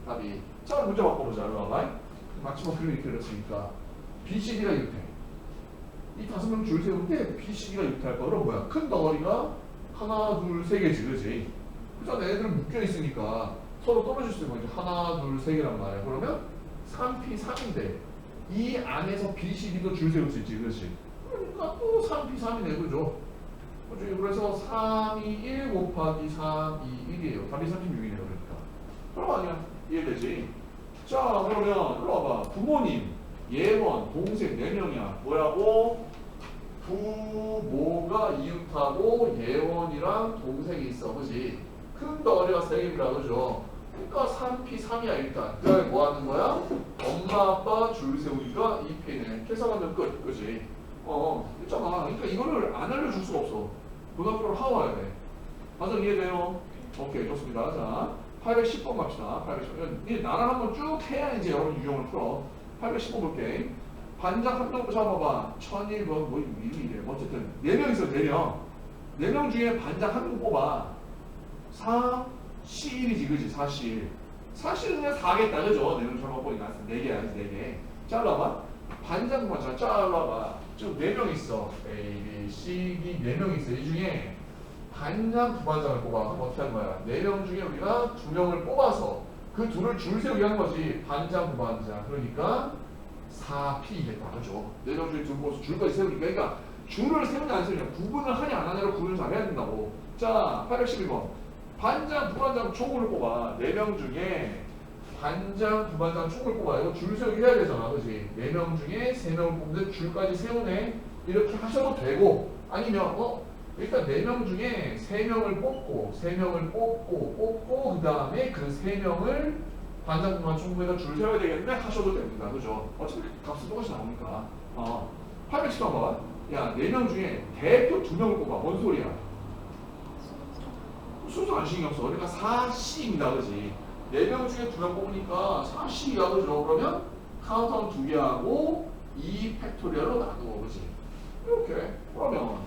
답이. 자, 문제 바꿔보자. 일로 와봐. 마지막 그림이 이렇게 그렸으니까. BCD가 이렇게. 이 5명 줄 세우는데 BCD가 이렇게 할 거야. 그럼 뭐야? 큰 덩어리가 하나, 둘, 세 개지. 그지? 그죠? 얘네들은 묶여있으니까 서로 떨어질 수 있는 거지. 하나, 둘, 세 개란 말이야. 그러면 3P, 3인데 이 안에서 BCD도 줄 세울 수 있지. 그렇지? 그러니까 또 3P, 3이네. 그죠? 그치? 그래서 3이 1 곱하기 3이 1이에요. 답이 36이네요. 그러니까. 그런 거 아니야. 이해되지? 자, 그러면 일로 와봐. 부모님, 예원, 동생 4명이야. 뭐라고? 부모가 이웃하고 예원이랑 동생이 있어. 그지? 큰 덩어리가 3개입니다. 그죠? 그러니까 3P 3이야 일단. 그 다음에 뭐 하는 거야? 엄마 아빠 줄 세우기가 2P네. 계산하면 끝. 그지? 있잖아. 그러니까 이거를 안 알려줄 수가 없어. 고등학교를 하고 와야 돼. 맞아, 이해돼요? 오케이, 좋습니다. 자, 810번 갑시다. 810번. 이 나랑 한번 쭉 해야 이제 여러분 유형을 풀어. 810번 볼게. 반장 한 명 잡아봐. 1001번, 뭐, 이래. 어쨌든, 4명 있어, 4명. 4명 중에 반장 한 명 뽑아. 4, C1이지, 그지? 4, C1. 4, C는 그냥 4겠다, 그죠? 4명 잡아보니까 4개야, 4개. 잘라봐. 반장 맞아. 잘라봐. 지금 4명 있어. A, B, C, D 4명 있어. 이 중에 반장, 부반장을 뽑아. 그럼 어떻게 하는 거야? 4명 중에 우리가 2명을 뽑아서 그 둘을 줄 세우게 하는 거지. 반장, 부반장. 그러니까 4P겠다. 그죠? 4명 중에 둘 뽑아서 줄까지 세우니까. 그러니까 줄을 세우냐 안 세우냐, 구분을 하냐 안 하냐로 구분을 잘 해야 된다고. 자, 811번. 반장, 부반장 총을 뽑아. 4명 중에 반장, 부반장 총을 뽑아. 이거 줄 세우기 해야 되잖아. 그지? 4명 중에 3명을 뽑는데 줄까지 세우네. 이렇게 하셔도 되고, 아니면, 일단 4명 중에 3명을 뽑고, 3명을 뽑고, 그 다음에 그 3명을 반장, 부반장 총에다 줄 세워야 되겠네. 하셔도 됩니다. 그죠? 어차피 값은 똑같이 나오니까. 810번 봐봐. 야, 4명 중에 대표 2명을 뽑아. 뭔 소리야? 순서 안 신경 써. 그러니까 4C입니다. 그지? 4명 중에 2명 뽑으니까 4C가 그죠? 그러면 카운트다운 2개 하고 2 팩토리얼로 나누어. 그지? 이렇게. 그러면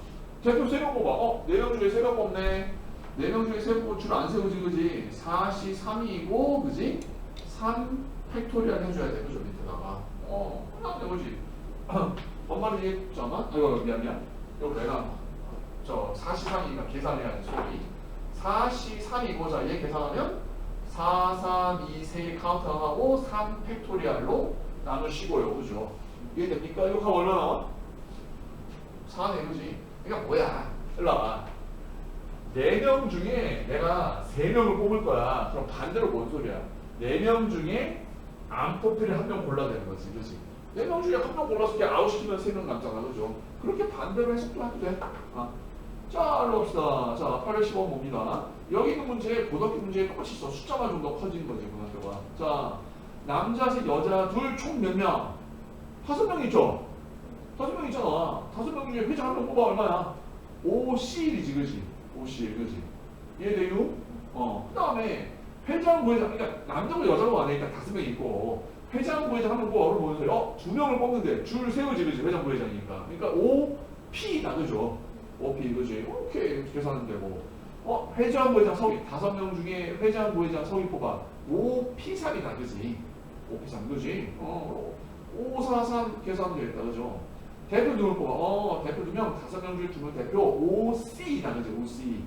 대표 3명 뽑아. 4명 중에 3명 뽑네. 4명 중에 3명 뽑으면 줄 안 세우지. 그지? 4C 3이고 그지? 3 팩토리얼 해줘야 돼. 그죠? 밑에다가. 끝났네. 그지? 엄마는 얘기했잖아? 이거 미안. 이거 내가 4C 3이니까 계산해야 돼. 소리. 4C 3이고 자, 얘 계산하면 4, 3, 2, 3 카운트하고 3 팩토리얼로 나누시고요. 그죠? 이해됩니까? 이거 하면 얼마 나와? 4네. 그지? 그러니까 뭐야? 일로 와봐. 4명 중에 내가 3명을 뽑을 거야. 그럼 반대로 뭔 소리야? 4명 중에 안 뽑히를 한 명 골라야 되는 거지. 그지? 4명 중에 한 명 골라서 이렇게 아웃시키면 3명 남잖아. 그죠? 그렇게 반대로 해석도 해도 돼. 자, 일로 봅시다. 자, 815번 봅니다. 여기 있는 문제, 고등학교 문제에 똑같이 있어. 숫자만 좀 더 커지는 거지, 고등학교가. 자, 남자 셋, 여자 둘, 총 몇 명? 5명 있죠? 5명 있잖아. 5명 중에 회장 한 명 뽑아 얼마야? 5C1이지, 그지? 5C1, 그지? 이해돼요? 그 다음에 회장, 부회장, 그러니까 남자고 여자고 안에 일단 5명 있고, 회장, 부회장 한 명 뽑아. 그럼 뭐는 소리? 2명을 뽑는데 줄 세우지, 그지? 회장, 부회장이니까. 그러니까 5P다, 그죠? 5P, 그지? 오케이. 이렇게 계산하면 되고. 회장, 부회장, 서기. 5명 중에 회장, 부회장, 서기 뽑아. 5P3이다, 그지? 5P3, 그지? 543 계산하면 되겠다, 그죠? 대표 누굴 뽑아? 대표 2명, 5명 중에 2명 대표 5C다, 그지? 5C.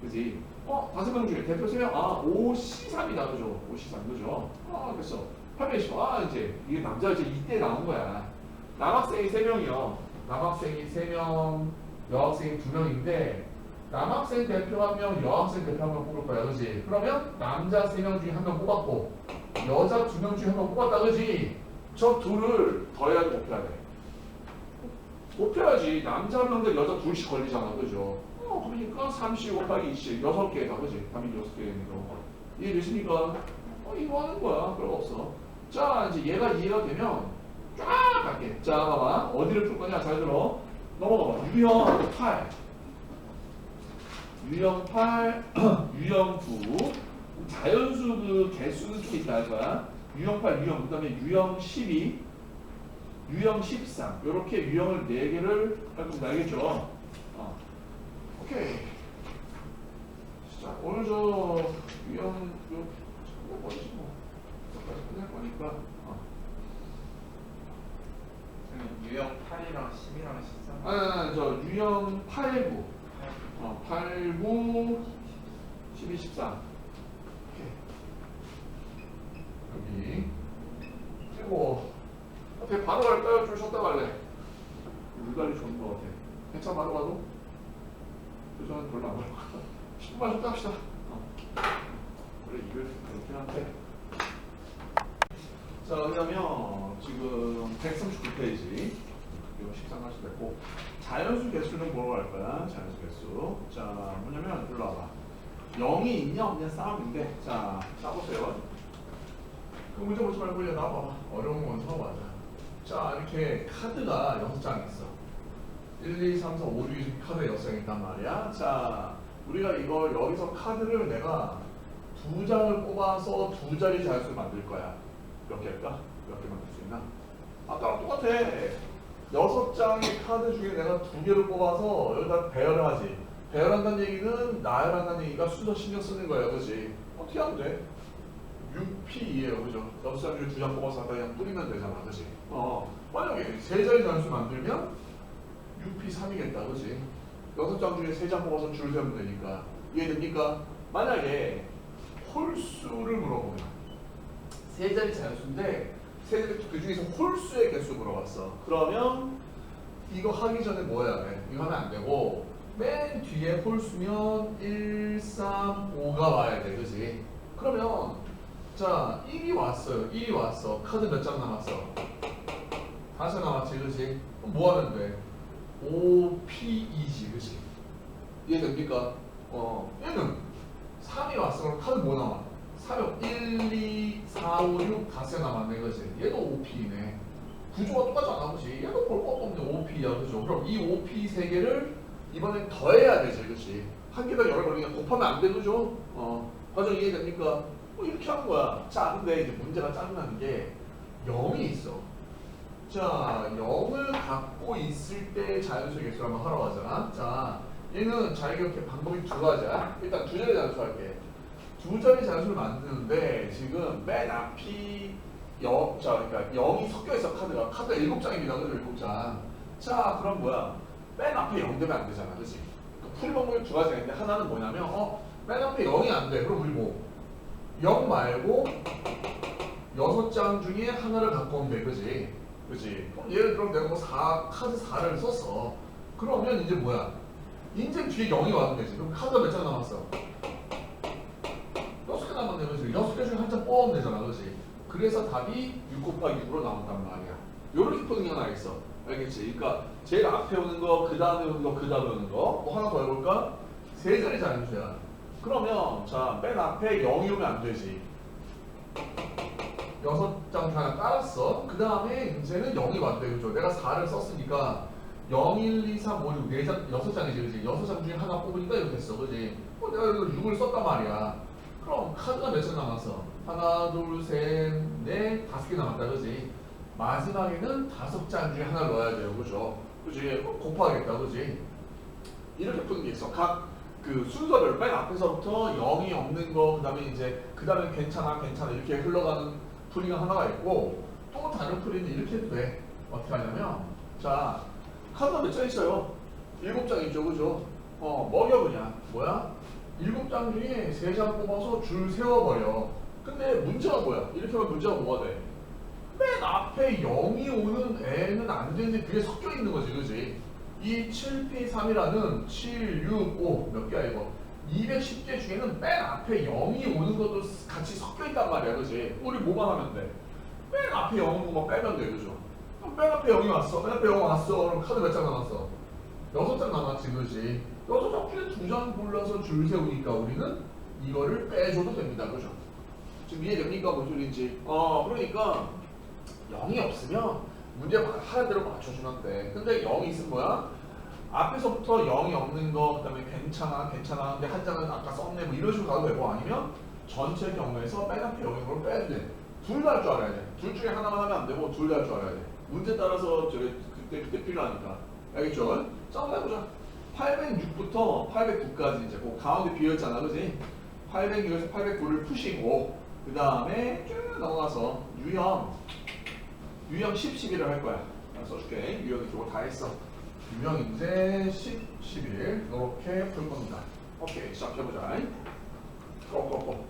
그지? 5명 중에 대표 3명, 5C3이다, 그죠? 5C3, 그죠? 됐어. 820, 이제, 이게 남자 이제 이때 나온 거야. 남학생이 3명이요. 남학생이 3명, 여학생이 2명인데, 남학생 대표 1명, 여학생 대표 1명 뽑을 거야, 그지? 그러면 남자 3명 중에 1명 뽑았고, 여자 2명 중에 1명 뽑았다, 그지? 저 둘을 더해야지 곱해야 돼. 곱해야지. 남자 1명대 여자 2씩 걸리잖아, 그죠? 그러니까 3C 곱하기 2C, 6개다, 그지? 답이 6개니까. 이해되십니까? 이거 하는 거야. 별거 없어. 자, 이제 얘가 이해가 되면 쫙 갈게. 자, 봐봐. 어디를 풀 거냐? 잘 들어. 넘어가봐. 유형 8. 유형 8, 유형 9. 자연수 그 개수는 좀 있다 할 거야. 유형 8, 유형, 그 다음에 유형 12, 유형 13. 이렇게 유형을 4개를 할 겁니다. 알겠죠? 오케이. 자, 오늘 유형, 끝낼 거지 뭐. 끝낼 거니까. 유형 8이랑 10이랑 13? 유형 8, 9. 8, 9, 12, 13. 여기. 그리고, 어떻게 바로 갈까요? 좀 쉬었다 갈래? 물갈이 좋은 것 같아. 괜찮아, 바로 가도? 저는 별로 안 어려울 것 같아. 10분만 좀 깝시다. 원래 이걸 그렇게 한데. 자, 그러면 지금 139페이지. 이거 식상하시 됐고. 자연수 개수는 뭐로 할 거야? 자연수 개수. 자, 뭐냐면, 일로 와봐. 0이 있냐 없냐 싸움인데. 자, 싸보세요. 그 문제 보지 말고 이제 나와봐. 어려운 거 먼저 하고 가자. 자, 이렇게 카드가 6장 있어. 1, 2, 3, 4, 5, 6 이렇게 카드 6장 있단 말이야. 자, 우리가 이걸 여기서 카드를 내가 2장을 뽑아서 2자리 자연수를 만들 거야. 몇 개일까? 몇 개 만들 수 있나? 아까랑 똑같아. 6장의 카드 중에 내가 2개를 뽑아서 여기다 배열을 하지. 배열한다는 얘기는 나열한다는 얘기가 순서 신경 쓰는 거야. 그치? 어떻게 하면 돼? 6P예요. 그죠? 6장 중에 2장 뽑아서 갖다 그냥 뿌리면 되잖아. 그치? 만약에 3자리 자연수 만들면 6P3이겠다. 그치? 6장 중에 3장 뽑아서 줄 세우면 되니까. 이해됩니까? 만약에 홀수를 물어보면 3자리 자연수인데 그 중에서 홀수의 개수 물어봤어. 그러면 이거 하기 전에 뭐 해야 돼? 이거 하면 안 되고 맨 뒤에 홀수면 1, 3, 5가 와야 돼. 그치? 그러면 자 1이 왔어요. 1이 왔어. 카드 몇 장 남았어? 5 남았지. 그치? 그럼 뭐 하면 돼? 5P2지. 그치? 이해됩니까? 얘는 3이 왔어. 그럼 카드 뭐 남아? 3이 1, 2, 4, 5, 6 5 남았네. 그치? 얘도 5P네. 구조가 똑같지 않아. 그치? 얘도 볼 것도 없는데 5P야. 그죠? 그럼 이 5P 3개를 이번엔 더해야 되지. 그치? 한 개가 여러 번이니까 곱하면 안 돼. 그죠? 과정 이해됩니까? 이렇게 하는 거야. 자, 근데 이제 문제가 짜증나는 게 0이 있어. 자, 0을 갖고 있을 때 자연수 개수를 한번 하러 가잖아. 자, 얘는 잘 기억해. 방법이 2가지야. 일단 2자리 자연수 할게. 2자리 자연수를 만드는데 지금 맨 앞이 그러니까 0이 섞여 있어. 카드가 7장입니다. 그죠? 7장. 자, 그럼 뭐야? 맨 앞에 0 되면 안 되잖아. 그치? 풀이 방법이 2가지가 있는데 하나는 뭐냐면 맨 앞에 0이 안 돼. 그럼 우리 뭐 0 말고 6장 중에 하나를 갖고 오면 돼. 그지? 그지? 그럼 예를 들어 내가 뭐 카드 4를 썼어. 그러면 이제 뭐야? 이제 뒤에 0이 왔는 되지. 그럼 카드가 몇 장 남았어? 6개 남았네. 그지? 6개 중에 한 장 뽑으면 되잖아. 그지? 그래서 답이 6 곱하기 6으로 나온단 말이야. 요렇게 푸는 게 하나 있어. 알겠지? 그러니까 제일 앞에 오는 거, 그 다음에 오는 거, 그 다음에 오는 거. 뭐 하나 더 해볼까? 3자리 자연수야. 그러면 자, 맨 앞에 0이 오면 안 되지. 6장 하나 깔았어. 그 다음에 이제는 0이 왔대. 그죠? 내가 4를 썼으니까 0, 1, 2, 3, 5, 6, 4장, 6장이지. 그지? 6장 중에 하나 뽑으니까 이렇게 됐어. 그지? 내가 이거 6을 썼단 말이야. 그럼 카드가 몇 장 남았어? 하나, 둘, 셋, 넷, 5개 남았다. 그지? 마지막에는 5장 중에 하나를 넣어야 돼요. 그죠? 그지? 곱하겠다. 그지? 이렇게 푸는 게 있어. 각 그 순서를 맨 앞에서부터 0이 없는 거, 그 다음에 괜찮아 이렇게 흘러가는 풀이가 하나가 있고, 또 다른 풀이는 이렇게 해도 돼. 어떻게 하냐면, 자, 카드가 몇 장 있어요? 7장 있죠. 그죠? 먹여 그냥. 뭐야? 7장 중에 3장 뽑아서 줄 세워버려. 근데 문제가 뭐야? 이렇게 하면 문제가 뭐가 돼? 맨 앞에 0이 오는 애는 안 되는데 그게 섞여 있는 거지. 그지? 이 7P3이라는 7, 6, 5 몇 개야 이거? 210개 중에는 맨 앞에 0이 오는 것도 같이 섞여 있단 말이야. 그지? 우리 뭐만 하면 돼? 맨 앞에 0 오는 것만 빼면 돼. 그죠? 그럼 맨 앞에 0이 왔어. 맨 앞에 0 왔어. 그럼 카드 몇 장 남았어? 6장 남았지. 그지? 6장 중에 2장 골라서 줄 세우니까 우리는 이거를 빼줘도 됩니다. 그죠? 지금 이해됩니까? 뭔 소리인지. 그러니까 0이 없으면 문제 하는 대로 맞춰주면 돼. 근데 0이 있으면 뭐야? 앞에서부터 0이 없는 거, 그 다음에 괜찮아 근데 한 장은 아까 썼네 뭐 이런 식으로 가도 되고, 아니면 전체 경우에서 맨 앞에 0인 걸 빼도 돼. 둘 다 할 줄 알아야 돼. 둘 중에 하나만 하면 안 되고 둘 다 할 줄 알아야 돼. 문제 따라서 그때 필요하니까. 알겠죠? 자, 한번 해보자. 806부터 809까지 이제 그 가운데 비어있잖아. 그지? 806에서 809를 푸시고, 그 다음에 쭉 넘어가서 유형 10, 11을 할 거야. 써줄게. 유형이 저거 다 했어. 유형 이제 10, 11 이렇게 풀 겁니다. 오케이, 시작해보자. 고.